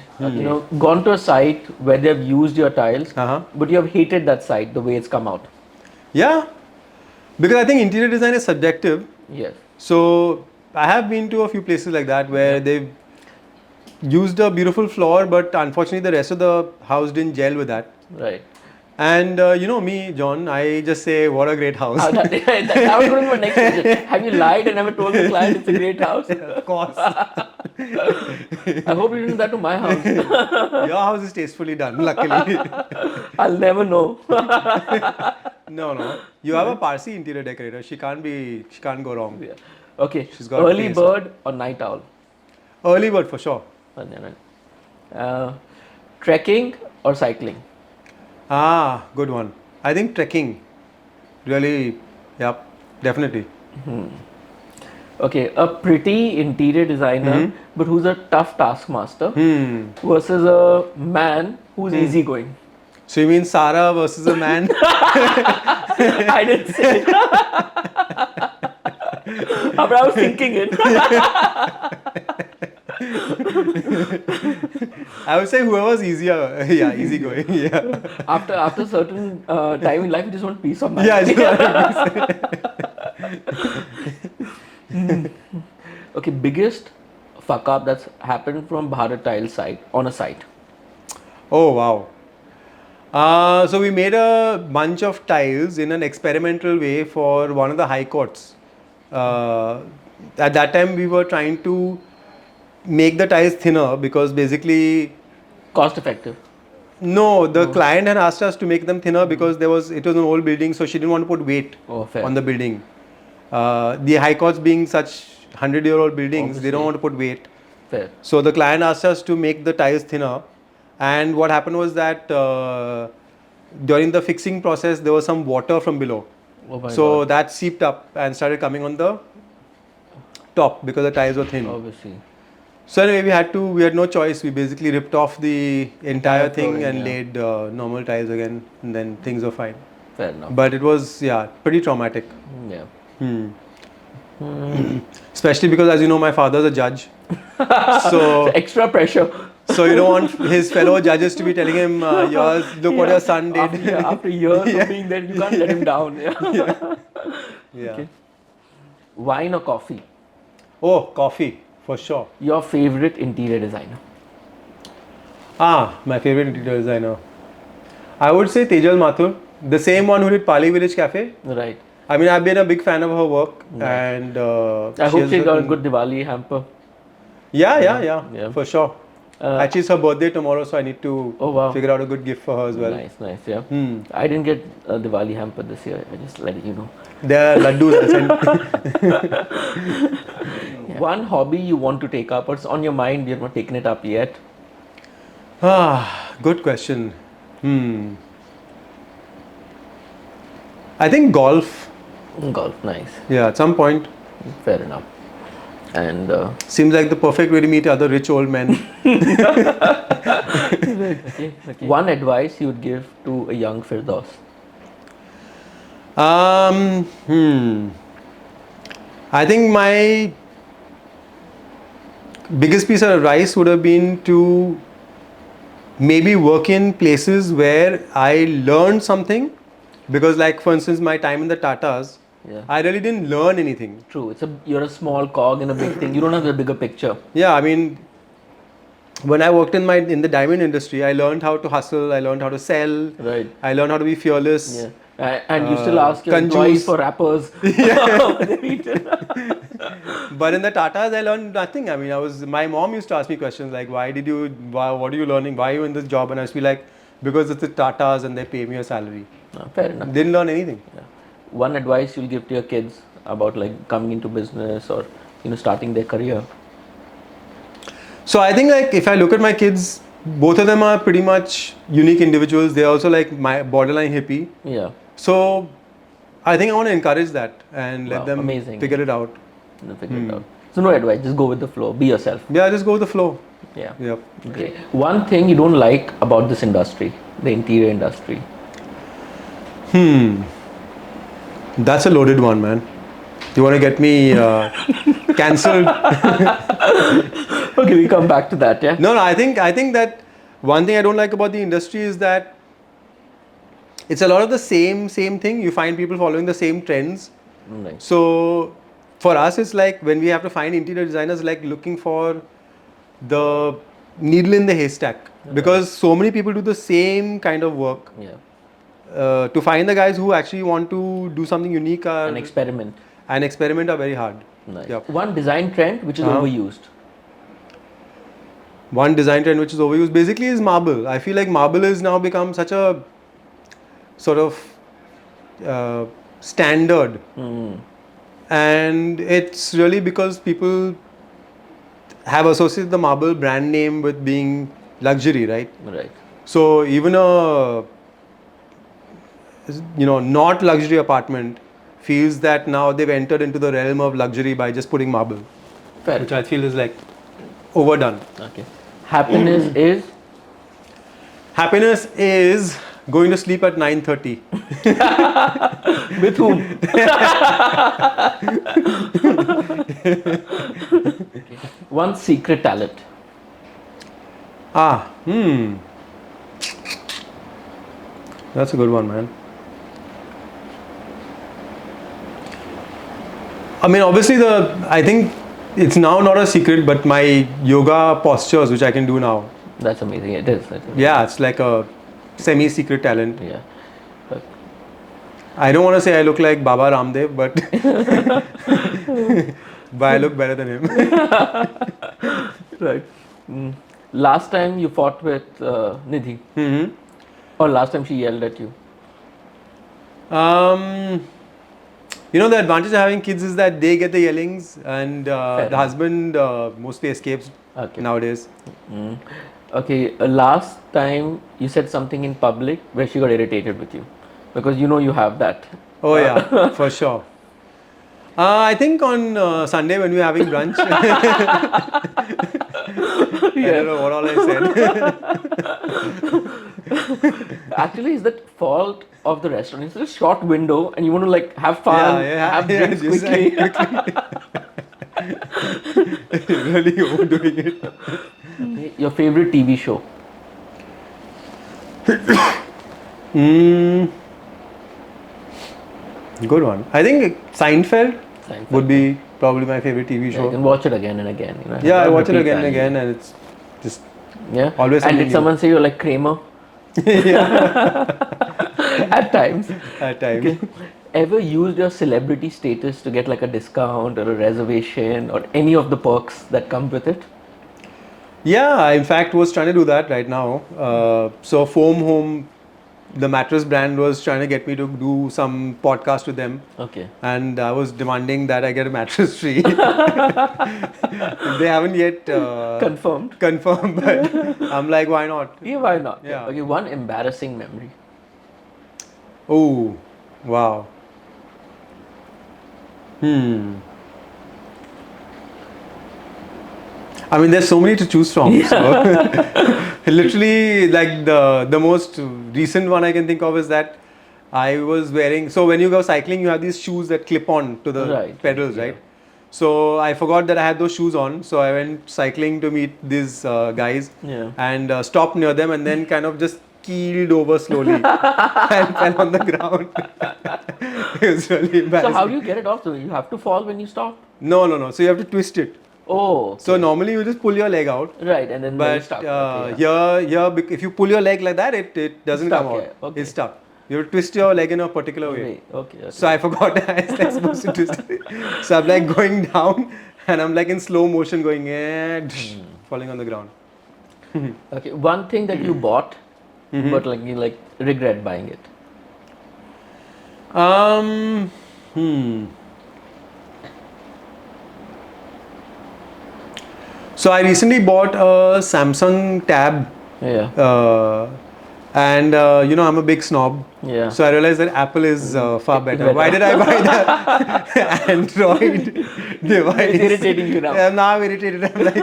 Gone to a site where they've used your tiles, Uh-huh. but you have hated that site, the way it's come out. Yeah. Because I think interior design is subjective. Yes. So I have been to a few places like that where they've used a beautiful floor, but unfortunately the rest of the house didn't gel with that. Right. And me, John, I just say, what a great house. That was going to be my next question. Have you lied and never told the client it's a great house? Of course. I hope you didn't do that to my house. Your house is tastefully done, luckily. I'll never know. No. You have a Parsi interior decorator. She can't go wrong. Yeah. Okay. She's got Early taste. bird or night owl? Early bird for sure. Trekking or cycling? Ah, good one. I think trekking. Really, yep, definitely. Okay, a pretty interior designer, but who's a tough taskmaster, Hmm. versus a man who's easygoing. So you mean Sarah versus a man? I didn't say it. But I was thinking it. I would say whoever's easier. Yeah, easy going. Yeah. After a certain time in life, you just want peace of mind. Yeah. Okay, biggest fuck up that's happened from Bharat Tiles site on a site. Oh wow. So we made a bunch of tiles in an experimental way for one of the high courts. At that time, we were trying to make the tiles thinner because basically, Cost effective. no, the client had asked us to make them thinner because it was an old building, so she didn't want to put weight Oh, fair. on the building. The high courts being such 100-year-old buildings, they don't want to put weight. Fair. So the client asked us to make the tiles thinner, and what happened was that during the fixing process there was some water from below. Oh my So God. that seeped up and started coming on the top because the tiles were thin. Obviously. So anyway, we had no choice. We basically ripped off the entire thing flooring, and yeah. laid normal tiles again, and then things were fine. Fair enough. But it was, yeah, pretty traumatic. Yeah. Especially because, as you know, my father's a judge. So So, extra pressure. so you don't want his fellow judges to be telling him, yours, look what your son did. After years Yeah. of being there, you can't let him down. Yeah. Yeah. Okay. Wine or coffee? Oh, coffee, for sure. Your favorite interior designer? My favorite interior designer. I would say Tejal Mathur, the same one who did Pali Village Cafe. Right. I mean, I've been a big fan of her work, and I hope has she got a written- good Diwali hamper. Yeah, for sure. Actually, it's her birthday tomorrow, so I need to Oh, wow. figure out a good gift for her as well. Nice, yeah. I didn't get a Diwali hamper this year. I just let you know. There are laddus. I'll send. One hobby you want to take up, or it's on your mind, you're not taking it up yet. Good question. I think golf. Golf, nice. Yeah, at some point. Fair enough. And Seems like the perfect way to meet other rich old men. one advice you would give to a young Firdaus? I think my biggest piece of advice would have been to maybe work in places where I learned something, because, like, for instance, my time in the Tatas, Yeah. I really didn't learn anything. True. You're a small cog in a big thing. You don't have the bigger picture. Yeah, I mean, when I worked in the diamond industry, I learned how to hustle, I learned how to sell, Right. I learned how to be fearless. Yeah. And you still ask your Kanjus. employees for rappers. But in the Tatas, I learned nothing. I mean, my mom used to ask me questions like, what are you learning? Why are you in this job? And I used to be like, because it's the Tatas and they pay me a salary. Fair enough. Didn't learn anything. Yeah. One advice you'll give to your kids about like coming into business or starting their career? So I think, like, if I look at my kids, both of them are pretty much unique individuals. They're also like my borderline hippie. Yeah. So I think I want to encourage that and let Wow, them amazing. figure it out. Figure it out. So no advice, just go with the flow. Be yourself. Yeah, just go with the flow. Yeah. Yep. Okay. One thing you don't like about this industry, the interior industry? That's a loaded one, man. You want to get me cancelled? Okay, we come back to that, yeah? No, I think that one thing I don't like about the industry is that it's a lot of the same thing. You find people following the same trends. Right. So for us, it's like when we have to find interior designers, like looking for the needle in the haystack, because so many people do the same kind of work. Yeah. To find the guys who actually want to do something unique An experiment. and experiment are very hard. Nice. Yep. One design trend which is overused. One design trend which is overused basically is marble. I feel like marble has now become such a sort of standard, and it's really because people have associated the marble brand name with being luxury, right? Right. So even a not luxury apartment feels that now they've entered into the realm of luxury by just putting marble, Fair. which I feel is like overdone. Okay. Happiness is? Happiness is going to sleep at 9:30. With whom? One secret talent. That's a good one, man. I mean, obviously, I think it's now not a secret, but my yoga postures, which I can do now. That's amazing. It is. Yeah, it's like a semi-secret talent. Yeah. But I don't want to say I look like Baba Ramdev, but but I look better than him. right. Last time you fought with Nidhi, or last time she yelled at you? You know, the advantage of having kids is that they get the yellings, and the enough. husband mostly escapes Okay. nowadays. Okay, last time you said something in public where she got irritated with you because you know you have that. Oh yeah, for sure. I think on Sunday when we were having brunch, I don't know what all I said. Actually, it's the fault of the restaurant. It's a short window and you want to like have fun, have yeah, drinks just quickly. like quickly. Really overdoing it. Your favorite TV show? Good one. I think Seinfeld Seinfeld. would be probably my favorite TV Yeah, you show. can watch it again and again. You know, Yeah, I have watch it repeat again and value. again, and it's just Yeah. always And something did new. someone say you're like Kramer? At times. At times. Ever used your celebrity status to get like a discount or a reservation or any of the perks that come with it? Yeah, I in fact was trying to do that right now. So Foam Home, the mattress brand, was trying to get me to do some podcast with them. Okay. And I was demanding that I get a mattress free. They haven't yet confirmed, but I'm like, why not? Yeah, why not? Yeah. Okay, one embarrassing memory. Oh, wow. I mean, there's so many to choose from. So literally, like the most recent one I can think of is that I was wearing. So when you go cycling, you have these shoes that clip on to the Right. pedals, Yeah. right? So I forgot that I had those shoes on. So I went cycling to meet these guys Yeah. and stopped near them, and then kind of just keeled over slowly and fell on the ground. It was really embarrassing. So how do you get it off? So you have to fall when you stop? No. So you have to twist it. Oh. Okay. So normally you just pull your leg out. Right, and then But stuck. Okay, yeah. here, if you pull your leg like that, it doesn't Stuck, come out. yeah. Okay. It's stuck. You have to twist your leg in a particular way. Wait, okay. So I forgot I was like supposed to twist it. So I'm like going down, and I'm like in slow motion going, falling on the ground. Okay, one thing that you bought, but like you like regret buying it. So I recently bought a Samsung Tab, Yeah. and you know, I'm a big snob. Yeah. So I realized that Apple is far better. Why did I buy that Android device? It's irritating you now. Yeah, now I'm irritated. I'm like,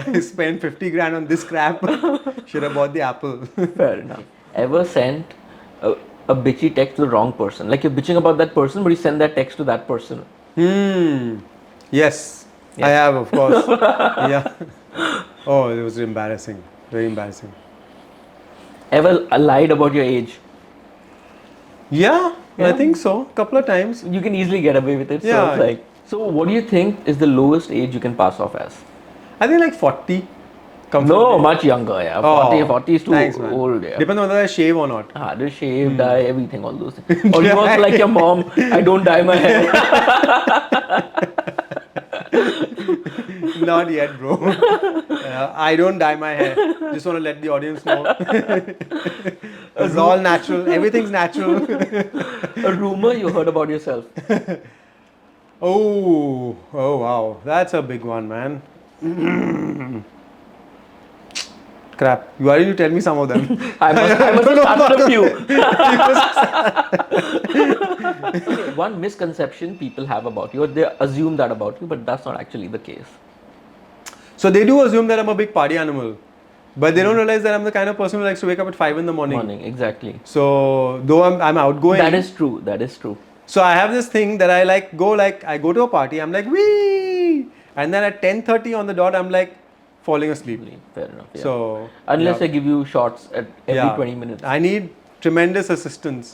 I spent 50 grand on this crap. Should have bought the Apple. Fair enough. Ever sent a bitchy text to the wrong person? Like you're bitching about that person, but you send that text to that person. Yes, I have, of course. Yeah. Oh, it was embarrassing. Very embarrassing. Ever lied about your age? Yeah, I think so. Couple of times. You can easily get away with it. So Yeah. it's like, so what do you think is the lowest age you can pass off as? I think like 40. No, much younger. Yeah, 40 is too thanks, man. old. Yeah. Depends on whether I shave or not. Harder shave, dye, everything, all those things. Or you also like your mom, I don't dye my hair. Not yet, bro. I don't dye my hair. Just want to let the audience know. It's all natural. Everything's natural. A rumor you heard about yourself. Oh wow. That's a big one, man. Crap. Why didn't you tell me some of them? I must have started a few. Okay, one misconception people have about you, or they assume that about you, but that's not actually the case. So they do assume that I'm a big party animal. But they don't realize that I'm the kind of person who likes to wake up at 5 in the morning. Exactly. So though I'm outgoing. That is true. That is true. So I have this thing that I I go to a party, I'm like, wee! And then at 10:30 on the dot, I'm like falling asleep. Fair enough. Yeah. So unless yeah. I give you shots at every 20 minutes. I need tremendous assistance.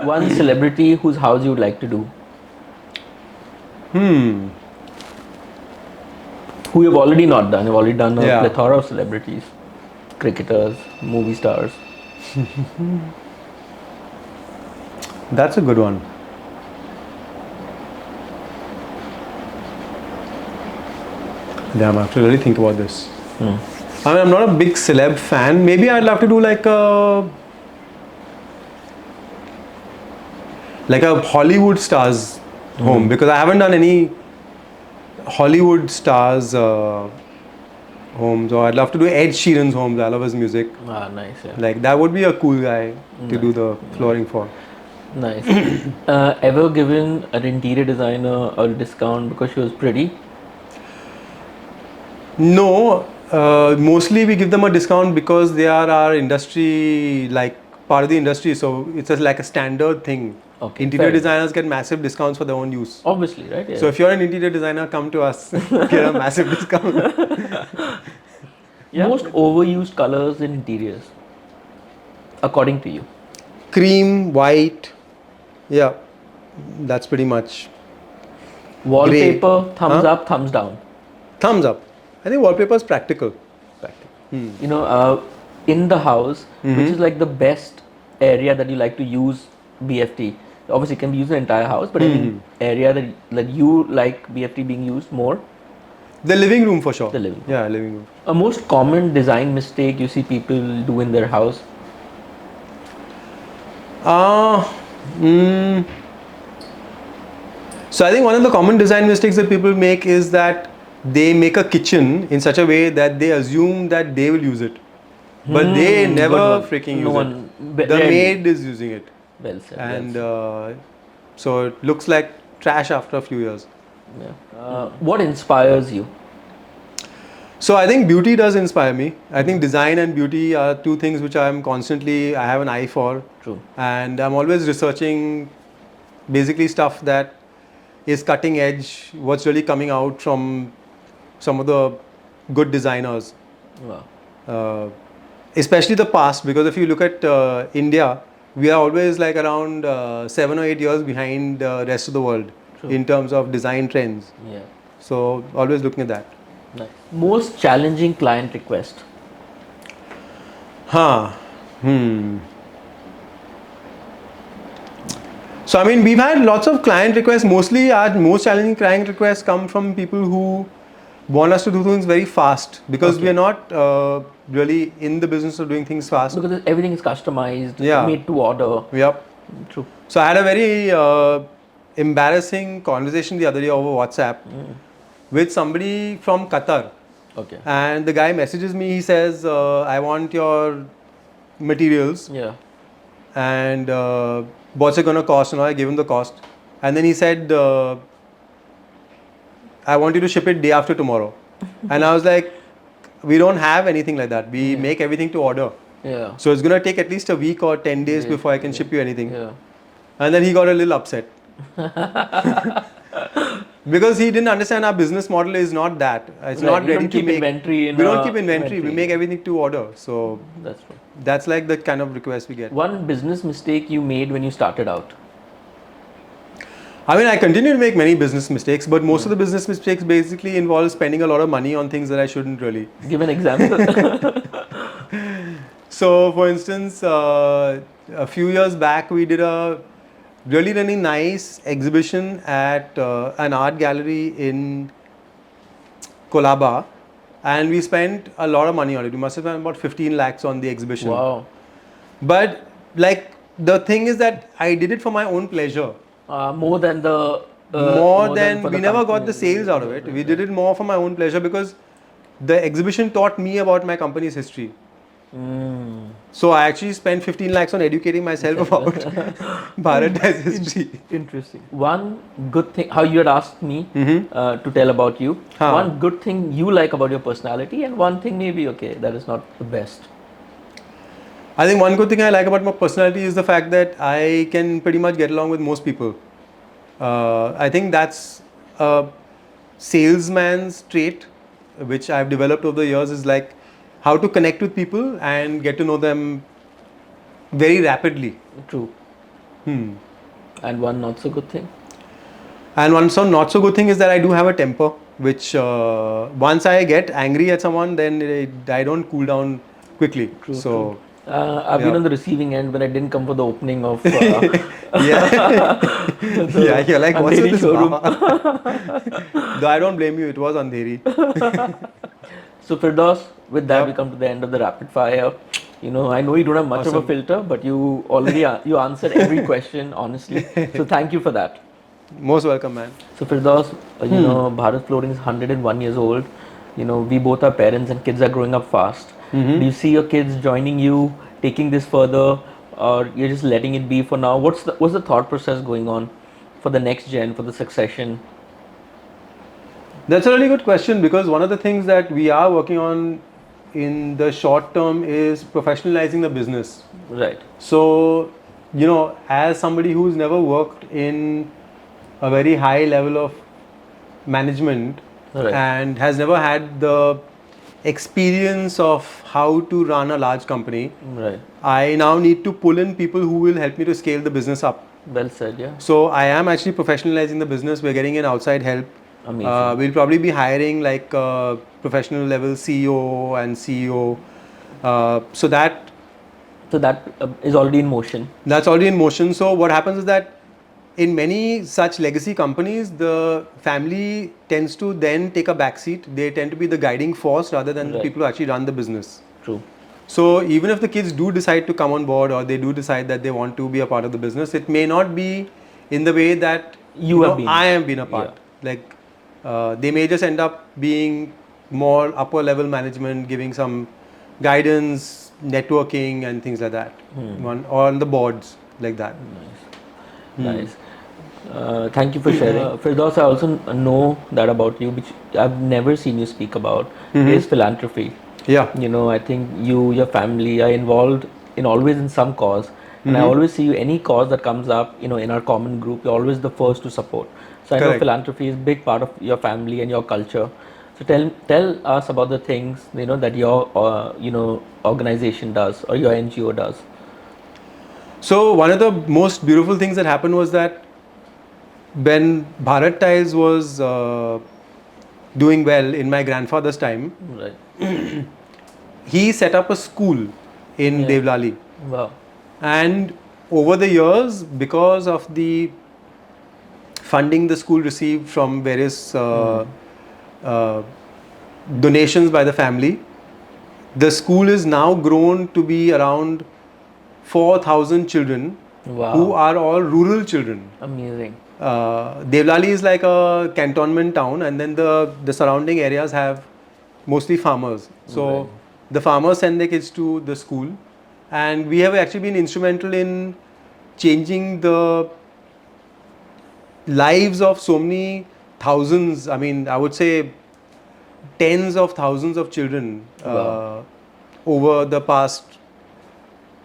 One celebrity whose house you would like to do. Who you've already not done. You've already done a plethora of celebrities. Cricketers, movie stars. That's a good one. Damn, I have to really think about this. I mean, I'm not a big celeb fan. Maybe I'd love to do like like a Hollywood star's home, because I haven't done any Hollywood stars homes, or I'd love to do Ed Sheeran's homes. I love his music. Ah, nice. Yeah. Like that would be a cool guy to do the flooring for. Nice. Ever given an interior designer a discount because she was pretty? No, mostly we give them a discount because they are our industry, like part of the industry. So it's just like a standard thing. Okay, Interior fair. designers get massive discounts for their own use. Obviously, right? Yeah. So if you're an interior designer, come to us, get a massive discount. Most overused colors in interiors, according to you? Cream, white, yeah, that's pretty much. Wallpaper, thumbs up, thumbs down. Thumbs up. I think wallpaper is practical. You know, in the house, which is like the best area that you like to use BFT? Obviously, it can be used in the entire house, but any area that you like BFT being used more? The living room for sure. The living room. Yeah, living room. A most common design mistake you see people do in their house? So I think one of the common design mistakes that people make is that they make a kitchen in such a way that they assume that they will use it, but they never Good one. freaking No use one- it. The rarely. maid is using it, Well said. and so it looks like trash after a few years. What inspires you? So I think beauty does inspire me. I think design and beauty are two things which I have an eye for. True. And I'm always researching basically stuff that is cutting edge, what's really coming out from some of the good designers. Wow. Especially the past, because if you look at India, we are always like around 7 or 8 years behind the rest of the world in terms of design trends. Yeah. So always looking at that. Nice. Most challenging client request? So I mean, we've had lots of client requests. Mostly our most challenging client requests come from people who want us to do things very fast, because we are not really in the business of doing things fast. Because everything is customized, Yeah. made to order. Yep. True. So I had a very embarrassing conversation the other day over WhatsApp with somebody from Qatar. Okay. And the guy messages me, he says, I want your materials, Yeah. and what's it going to cost? And I gave him the cost. And then he said, I want you to ship it day after tomorrow. And I was like, we don't have anything like that. We make everything to order. Yeah. So it's going to take at least a week or 10 days before I can ship you anything. Yeah. And then he got a little upset. Because he didn't understand our business model is not that. It's not We ready don't to keep make. inventory in We don't a keep inventory. We make everything to order. So That's true. that's like the kind of request we get. One business mistake you made when you started out? I mean, I continue to make many business mistakes, but most of the business mistakes basically involve spending a lot of money on things that I shouldn't really. Give an example. So, for instance, a few years back, we did a really, really nice exhibition at an art gallery in Colaba, and we spent a lot of money on it. We must have spent about 15 lakhs on the exhibition. Wow. But, like, the thing is that I did it for my own pleasure. More than the... More than for we the never got company. the sales out of it. We did it more for my own pleasure, because the exhibition taught me about my company's history. So I actually spent 15 lakhs on educating myself about Bharat as history. Interesting. One good thing, how you had asked me to tell about you. One good thing you like about your personality, and one thing maybe, okay, that is not the best. I think one good thing I like about my personality is the fact that I can pretty much get along with most people. I think that's a salesman's trait, which I've developed over the years, is like how to connect with people and get to know them very rapidly. True. And one not so good thing? And one not so good thing is that I do have a temper, which once I get angry at someone, then I don't cool down quickly. True. I've been on the receiving end when I didn't come for the opening of yeah, you're like, what's with Andheri this showroom? Though I don't blame you, it was Andheri. So Firdaus, with that we come to the end of the rapid fire. I know you don't have much of a Awesome. filter, but you already you answered every question honestly. So thank you for that. Most welcome, man. So Firdaus, Bharat Flooring is 101 years old. We both are parents and kids are growing up fast. Do you see your kids joining you, taking this further, or you're just letting it be for now? What's the thought process going on for the next gen, for the succession? That's a really good question, because one of the things that we are working on in the short term is professionalizing the business. Right. So, as somebody who's never worked in a very high level of management Right. and has never had the experience of how to run a large company, Right. I now need to pull in people who will help me to scale the business up. Well said. Yeah. So I am actually professionalizing the business. We're getting in outside help. Amazing. We'll probably be hiring like professional level CEO and CEO. So So that is already in motion. that's already in motion. So what happens is that in many such legacy companies, the family tends to then take a backseat. They tend to be the guiding force rather than the Right. people who actually run the business. True. So even if the kids do decide to come on board, or they do decide that they want to be a part of the business, it may not be in the way that You have been. I am being a part. Like they may just end up being more upper level management, giving some guidance, networking, and things like that. Or on the boards like that. Nice. Thank you for sharing. Firdaus, I also know that about you, which I've never seen you speak about, is philanthropy. Yeah. I think your family are involved always in some cause, and I always see you any cause that comes up, in our common group, you're always the first to support. So I know Correct. philanthropy is a big part of your family and your culture. So tell us about the things that your organization does or your NGO does. So one of the most beautiful things that happened was that when Bharat Tiles was doing well in my grandfather's time, Right. he set up a school in Yeah. Devlali. Wow. And over the years, because of the funding the school received from various uh, donations by the family, the school is now grown to be around 4,000 children Wow. who are all rural children. Amazing. Devlali is like a cantonment town, and then the surrounding areas have mostly farmers. So Right. the farmers send their kids to the school, and we have actually been instrumental in changing the lives of so many thousands. I mean, I would say tens of thousands of children Wow. over the past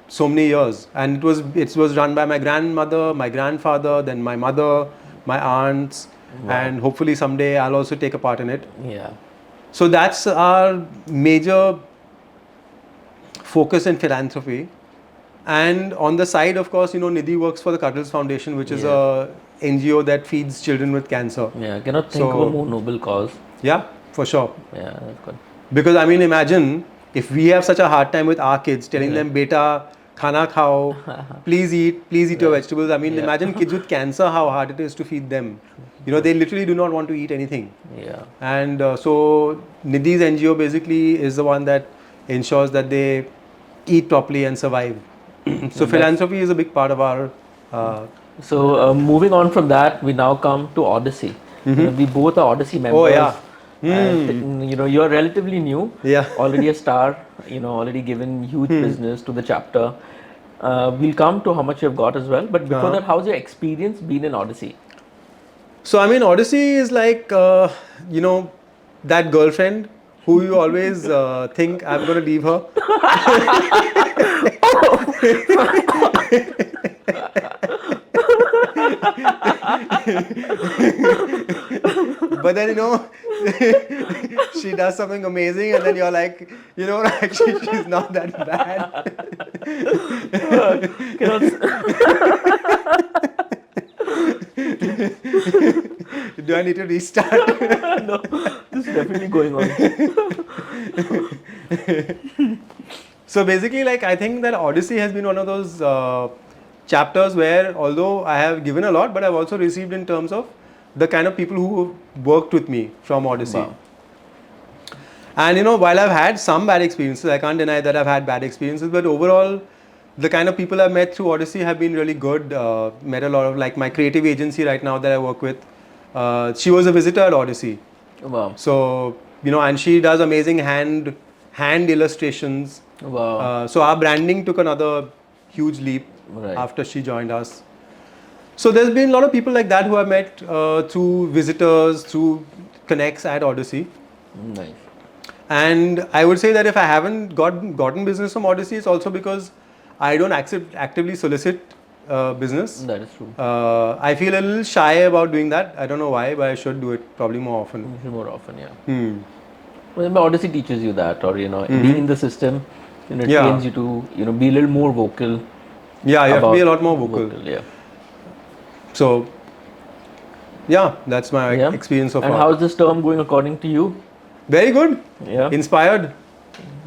so many years. And it was run by my grandmother, my grandfather, then my mother, my aunts, and hopefully someday I'll also take a part in it. Yeah. So that's our major focus in philanthropy. And on the side, of course, Nidhi works for the Cuddles Foundation, which is a NGO that feeds children with cancer. Yeah. I cannot think of So- a more noble cause. Yeah, for sure. Yeah, that's good. Because I mean, imagine if we have such a hard time with our kids, telling them, "Beta, khana khao, please eat your vegetables." I mean, Yeah. imagine kids with cancer, how hard it is to feed them. They literally do not want to eat anything. Yeah. And so Nidhi's NGO basically is the one that ensures that they eat properly and survive. So philanthropy is a big part of our. So moving on from that, we now come to Odyssey. We both are Odyssey members. Oh, yeah. And, you're relatively new. Yeah. Already a star. Already given huge business to the chapter. We'll come to how much you've got as well. But before that, how's your experience been in Odyssey? So I mean, Odyssey is like that girlfriend who you always think I'm going to leave her. But then she does something amazing, and then you're like, actually she's not that bad. Do I need to restart? No, this is definitely going on. So basically, like, I think that Odyssey has been one of those chapters where, although I have given a lot, but I've also received in terms of the kind of people who worked with me from Odyssey. Wow. And while I've had some bad experiences, I can't deny that I've had bad experiences, but overall, the kind of people I've met through Odyssey have been really good. Met a lot of, like, my creative agency right now that I work with. She was a visitor at Odyssey. Wow. So, and she does amazing hand illustrations. Wow. So our branding took another huge leap Right. after she joined us. So there's been a lot of people like that who I've met through visitors, through connects at Odyssey. Nice. And I would say that if I haven't gotten business from Odyssey, it's also because I don't actively solicit business. That is true. I feel a little shy about doing that. I don't know why, but I should do it probably more often. More often, yeah. Hmm. Well, but Odyssey teaches you that, or being in the system, it Yeah. trains you to be a little more vocal. Yeah, you have to be a about lot more vocal. Yeah. So, yeah, that's my Yeah. experience so far. And how is this term going according to you? Very good. Yeah. Inspired.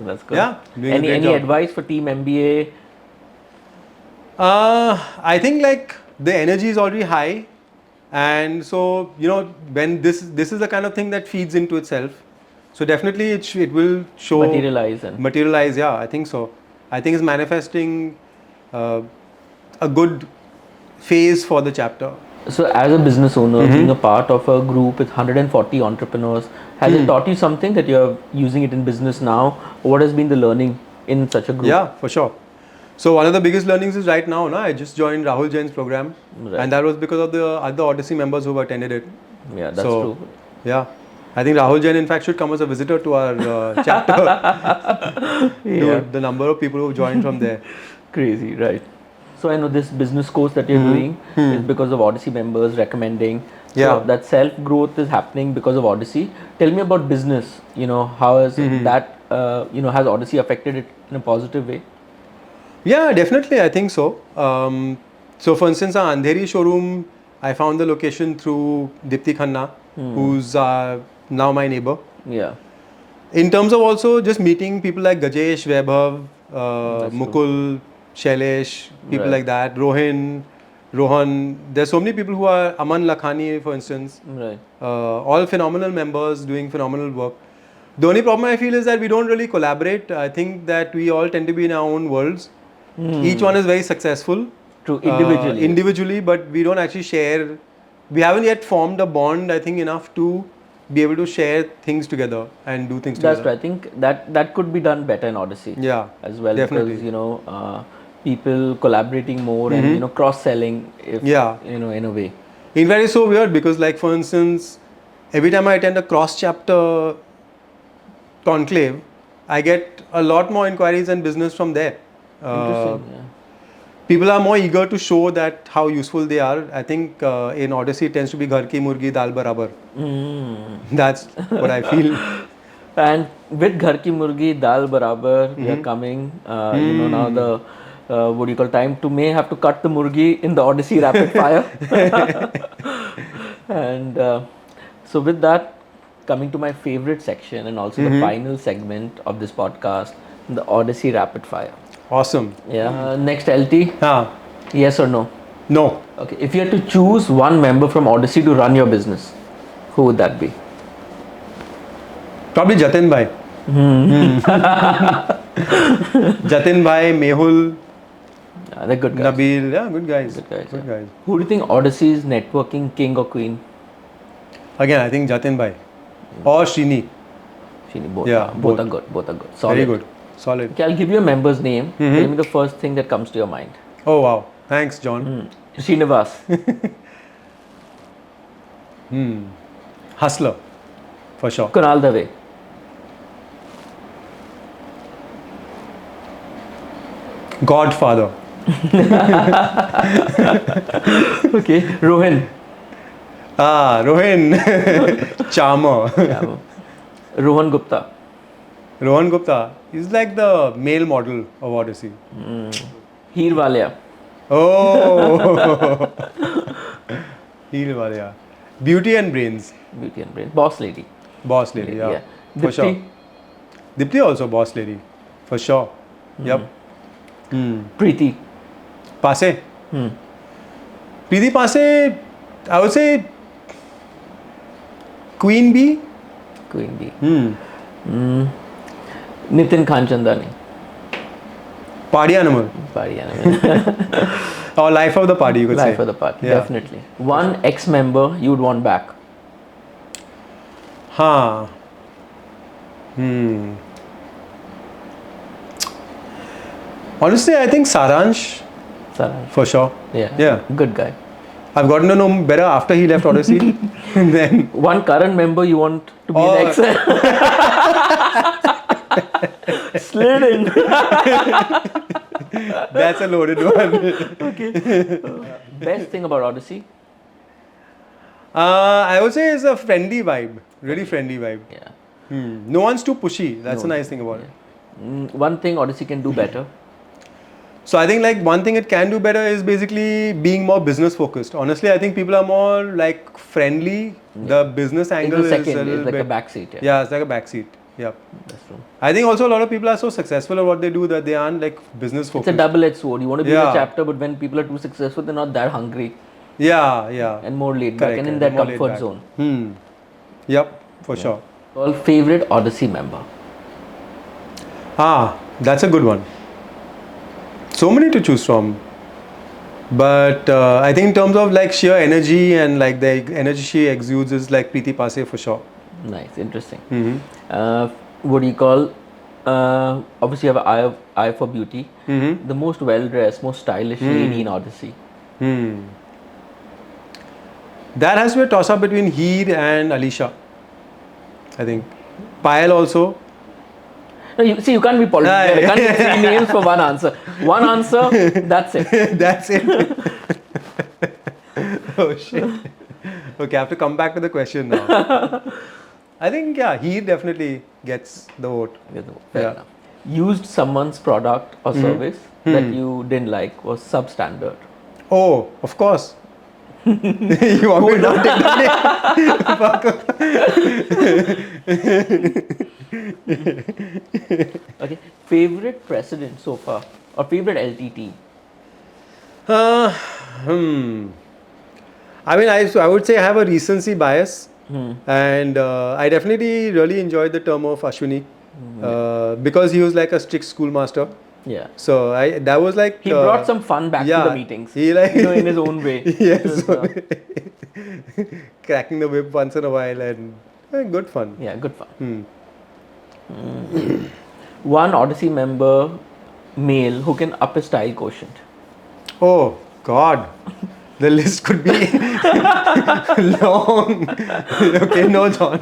That's good. Yeah, doing a great Any job. advice for team MBA? I think like the energy is already high, and so when this is the kind of thing that feeds into itself. So definitely it will show materialize. Yeah, I think so. I think it's manifesting a good phase for the chapter. So as a business owner, being a part of a group with 140 entrepreneurs, has it taught you something that you're using it in business now? What has been the learning in such a group? Yeah, for sure. So one of the biggest learnings is right now, I just joined Rahul Jain's program, and that was because of the other Odyssey members who attended it. Yeah, that's true. Yeah, I think Rahul Jain in fact should come as a visitor to our chapter. Dude, the number of people who joined from there. Crazy, right? So I know this business course that you're doing is because of Odyssey members recommending. So Yeah. that self growth is happening because of Odyssey. Tell me about business. How has that has Odyssey affected it in a positive way? Yeah, definitely. I think so. So, for instance, our Andheri showroom, I found the location through Dipti Khanna, who's now my neighbor. Yeah. In terms of also just meeting people like Gajesh, Vaibhav, Mukul, Shailesh, people Right. like that, Rohan. There's so many people who are Aman Lakhani, for instance. Right. All phenomenal members doing phenomenal work. The only problem I feel is that we don't really collaborate. I think that we all tend to be in our own worlds. Each one is very successful. True. Individually, but we don't actually share. We haven't yet formed a bond, I think, enough to be able to share things together and do things That's together. true. I think that could be done better in Odyssey. Yeah, As well, definitely. because people collaborating more and cross selling. Yeah. In a way. In fact, it's so weird because, like, for instance, every time I attend a cross-chapter conclave, I get a lot more inquiries and business from there. Interesting. Yeah. People are more eager to show that how useful they are. I think in Odyssey it tends to be ghar ki murgi dal barabar. That's what I feel. And with Ghar Ki Murgi, Dal Barabar, we are coming. Now the what do you call time to may have to cut the murgi in the Odyssey rapid fire. And so with that, coming to my favorite section and also the final segment of this podcast, the Odyssey rapid fire. Awesome. Yeah. Next LT, Ah, yes or no? no. Okay. If you had to choose one member from Odyssey to run your business, who would that be? Probably Jatin Bhai. Jatin Bhai, Mehul, Yeah, they're good guys. Nabil. Yeah, good guys. Good guys, Good yeah. guys. Who do you think Odyssey's networking king or queen? Again, I think Jatin Bhai. Or Srini. Shini, both. Yeah, both both. are good. Both are good. Solid. Very good. Solid. Okay, I'll give you a member's name. Tell me the first thing that comes to your mind. Oh, wow. Thanks, John. Srinivas. Hustler. For sure. Kunal Dave. Godfather. Okay. Rohin. Ah, Rohin. Charmer. Yeah. Rohan Gupta. Rohan Gupta. He's like the male model of Odyssey. Heer Walia. Oh. Heel Walia. Beauty and brains. Beauty and Brain. Boss Lady. Boss lady, yeah. For Dipti. sure. Dipti also boss lady. For sure. Yep. Preeti. Paase. Preeti Paase, I would say Queen Bee. Queen Bee. Nitin Kanchandani. Party animal. Party animal. Or life of the party, you could say. Life of the party, Yeah. definitely. One ex-member you would want back. Huh. Honestly, I think Saransh, Saransh. for sure. Yeah. Good guy. I've gotten to know him better after he left Odyssey. And then, One current member you want to be Oh. an ex. Slid in. that's a loaded one. Best thing about Odyssey? I would say it's a friendly vibe. Really friendly vibe. Yeah. No one's too pushy. That's a nice thing about it. One thing Odyssey can do better. So I think like one thing it can do better is basically being more business focused. Honestly, I think people are more like friendly. The business In angle the is a second, little it's like bit. a backseat. Yeah. Yeah, it's like a backseat. Yeah. That's true. I think also a lot of people are so successful at what they do that they aren't like business It's focused. a double-edged sword. You want to be in Yeah. a chapter, but when people are too successful, they're not that hungry Yeah. and more laid back Correct, and in correct. that More laid comfort back. zone. Yep, for sure. Well, favorite Odyssey member? That's a good one. So many to choose from. But I think in terms of like sheer energy and like the energy she exudes is like Preeti Pase for sure. Nice, interesting. What do you call? Obviously, you have an eye for beauty. The most well-dressed, most stylish lady in Odyssey. That has to be a toss-up between Heer and Alisha. I think. Payal also. No, you can't be political. You can't get three names for one answer. One answer, that's it. That's it. Oh shit. Okay, I have to come back to the question now. I think he definitely gets the vote. Fair Yeah. enough. Used someone's product or service that you didn't like was substandard. Oh, of course. You want me to not take the name? Okay. Favorite president so far or favorite LTT? I mean, I would say I have a recency bias, and I definitely really enjoyed the term of Ashwini because he was like a strict schoolmaster. Yeah. So that was like He brought some fun back to the meetings. He like in his own way. Yes, So, cracking the whip once in a while and good fun. yeah, good fun. One Odyssey member, male, who can up his style quotient. Oh God, the list could be long. Okay, no, John.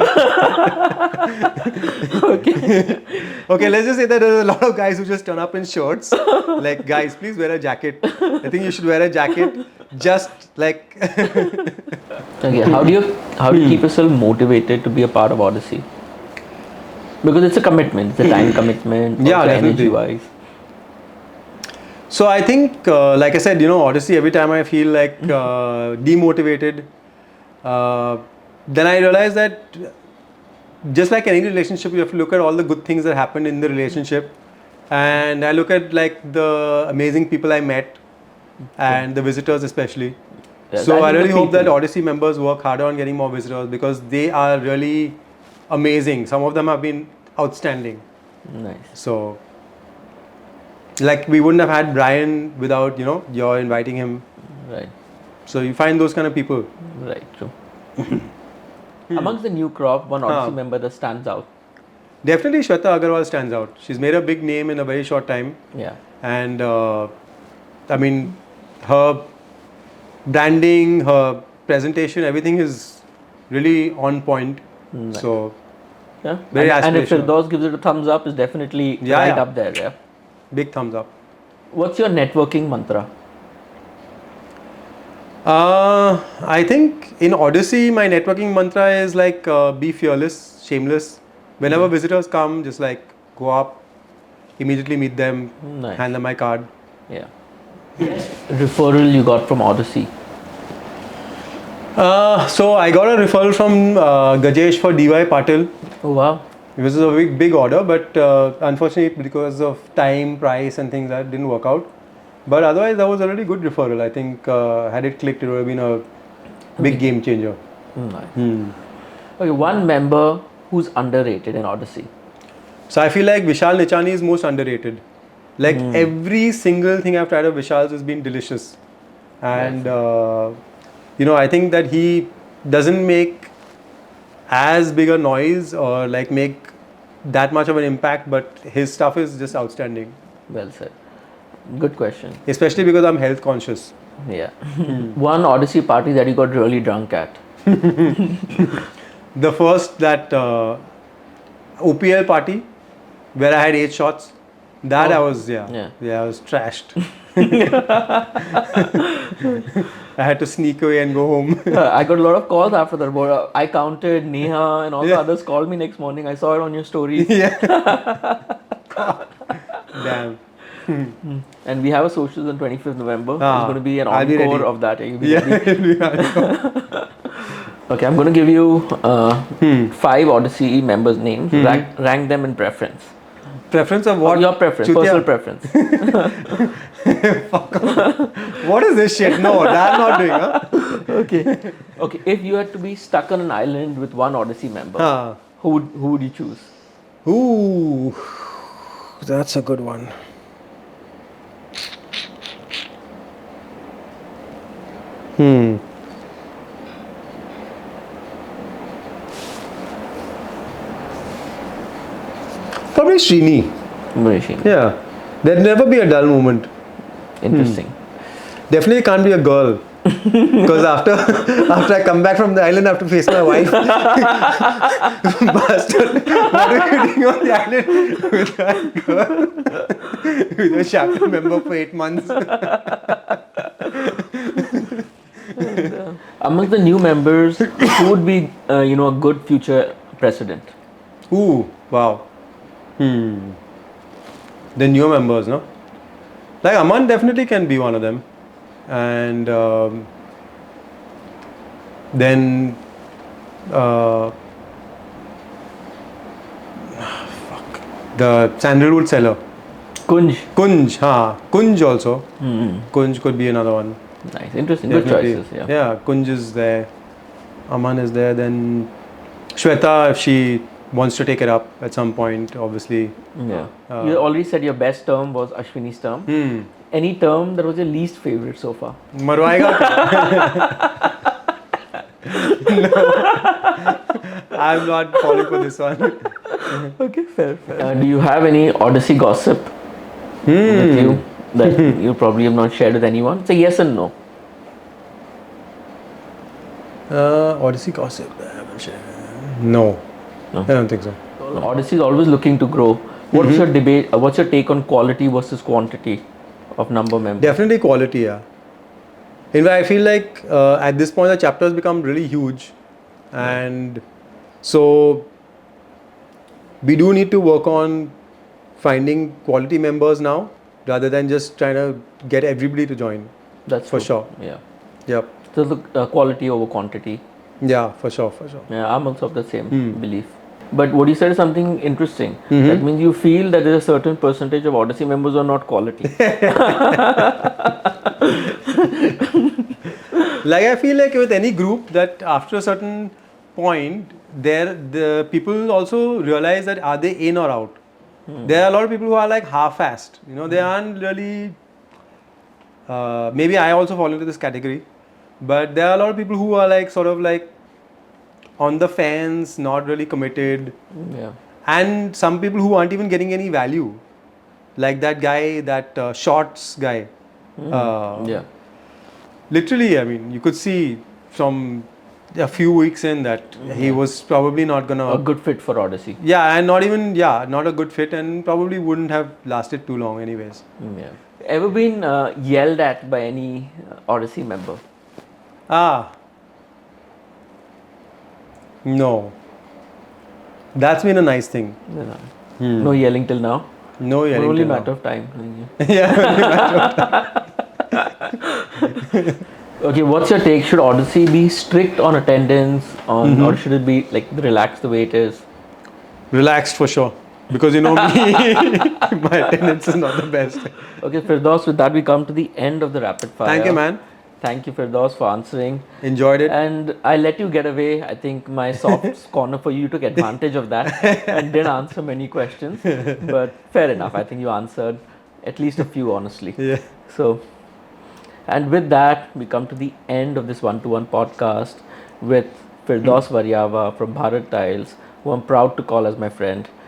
Okay, let's just say that there's a lot of guys who just turn up in shorts. Like, guys, please wear a jacket. I think you should wear a jacket. Just like. Okay, how do you keep yourself motivated to be a part of Odyssey? Because it's a commitment, it's a time commitment, Yeah, also definitely. energy-wise. So I think, like I said, Odyssey, every time I feel like demotivated, then I realize that just like any relationship, you have to look at all the good things that happened in the relationship. And I look at like the amazing people I met and the visitors especially. Yeah, So I think the really hope that people- Odyssey members work harder on getting more visitors because they are really amazing. Some of them have been outstanding. Nice. So, like we wouldn't have had Brian without, you're inviting him. Right. So you find those kind of people. Right, true. Amongst the new crop, one Odyssey member that stands out. Definitely Shweta Agarwal stands out. She's made a big name in a very short time. Yeah. And I mean, her branding, her presentation, everything is really on point. Nice. So, Yeah. Very and if aspirational. Firdaus gives it a thumbs up, it's definitely Yeah, right yeah. up there. Yeah. big thumbs up. What's your networking mantra? I think in Odyssey, my networking mantra is like be fearless, shameless. Whenever visitors come, just like go up, immediately meet them, Nice. hand them my card. Yeah. Referral you got from Odyssey. So I got a referral from Gajesh for DY Patil. Oh wow. It was a big order, but unfortunately because of time, price and things that didn't work out. But otherwise that was a really good referral. I think had it clicked, it would have been a big game changer. Nice. Okay, one member who's underrated in Odyssey. So I feel like Vishal Nichani is most underrated. Like every single thing I've tried of Vishal's has been delicious. And I think that he doesn't make as big a noise or like make that much of an impact, but his stuff is just outstanding. Well said. Good question. Especially because I'm health conscious. Yeah. One Odyssey party that you got really drunk at. The first that OPL party where I had 8 shots, that I was I was trashed. I had to sneak away and go home. I got a lot of calls after that. But I counted Neha and all the others called me next morning. I saw it on your stories. Yeah. Damn. And we have a socials on 25th November. It's going to be an I'll be encore ready. of that. You'll be Yeah. ready? Okay, I'm going to give you 5 Odyssey members' names. Rank them in preference. Preference of what? Your preference, Chutia? personal preference. What is this shit? No, that I'm not doing. Huh? Okay, if you had to be stuck on an island with one Odyssey member, who would you choose? Ooh, that's a good one. Probably Srini. Murishing. Yeah. There'd never be a dull moment. Interesting. Definitely can't be a girl. Because after I come back from the island, I have to face my wife. Bastard. What are you doing on the island with that girl? With a chapter member for 8 months. Among the new members, who would be a good future president? Ooh, wow. The new members, no? Like Aman definitely can be one of them. And then the sandalwood seller. Kunj. Kunj also. Kunj could be another one. Nice, interesting. Definitely. Good choices. Yeah, Kunj is there. Aman is there. Then Shweta, if she wants to take it up at some point, obviously. Yeah. You already said your best term was Ashwini's term. Any term that was your least favorite so far? Marwaega? No. I'm not falling for this one. Okay, fair. Do you have any Odyssey gossip with you that you probably have not shared with anyone? Say yes and no. Odyssey gossip. No. I don't think so. Odyssey is always looking to grow. What's your debate? What's your take on quality versus quantity of number members? Definitely quality, yeah. In fact, I feel like at this point the chapters become really huge, and so we do need to work on finding quality members now rather than just trying to get everybody to join. That's for true. sure. Yeah. Yep. So the quality over quantity. Yeah, for sure. Yeah, I'm also of the same belief. But what you said is something interesting. That means you feel that there's a certain percentage of Odyssey members who are not quality. Like I feel like with any group that after a certain point, the people also realize that are they in or out. There are a lot of people who are like half-assed. They aren't really. Maybe I also fall into this category, but there are a lot of people who are like sort of like on the fence, not really committed. Yeah. And some people who aren't even getting any value, like that guy, that shorts guy. Yeah. Literally, I mean, you could see from a few weeks in that he was probably not gonna A good fit for Odyssey. Yeah, and not a good fit, and probably wouldn't have lasted too long, anyways. Yeah. Ever been yelled at by any Odyssey member? No. That's been a nice thing. No yelling till now? No yelling. Only till matter now. of time. Yeah, only matter of time. Okay, what's your take? Should Odyssey be strict on attendance, or should it be like relaxed the way it is? Relaxed for sure. Because me, my attendance is not the best. Okay, Firdaus, with that we come to the end of the rapid fire. Thank you, man. Thank you, Firdaus, for answering. Enjoyed it. And I let you get away. I think my soft corner for you took advantage of that and didn't answer many questions. But fair enough. I think you answered at least a few honestly. Yeah. So, and with that, we come to the end of this one-to-one podcast with Firdaus Variava from Bharat Tiles, who I'm proud to call as my friend.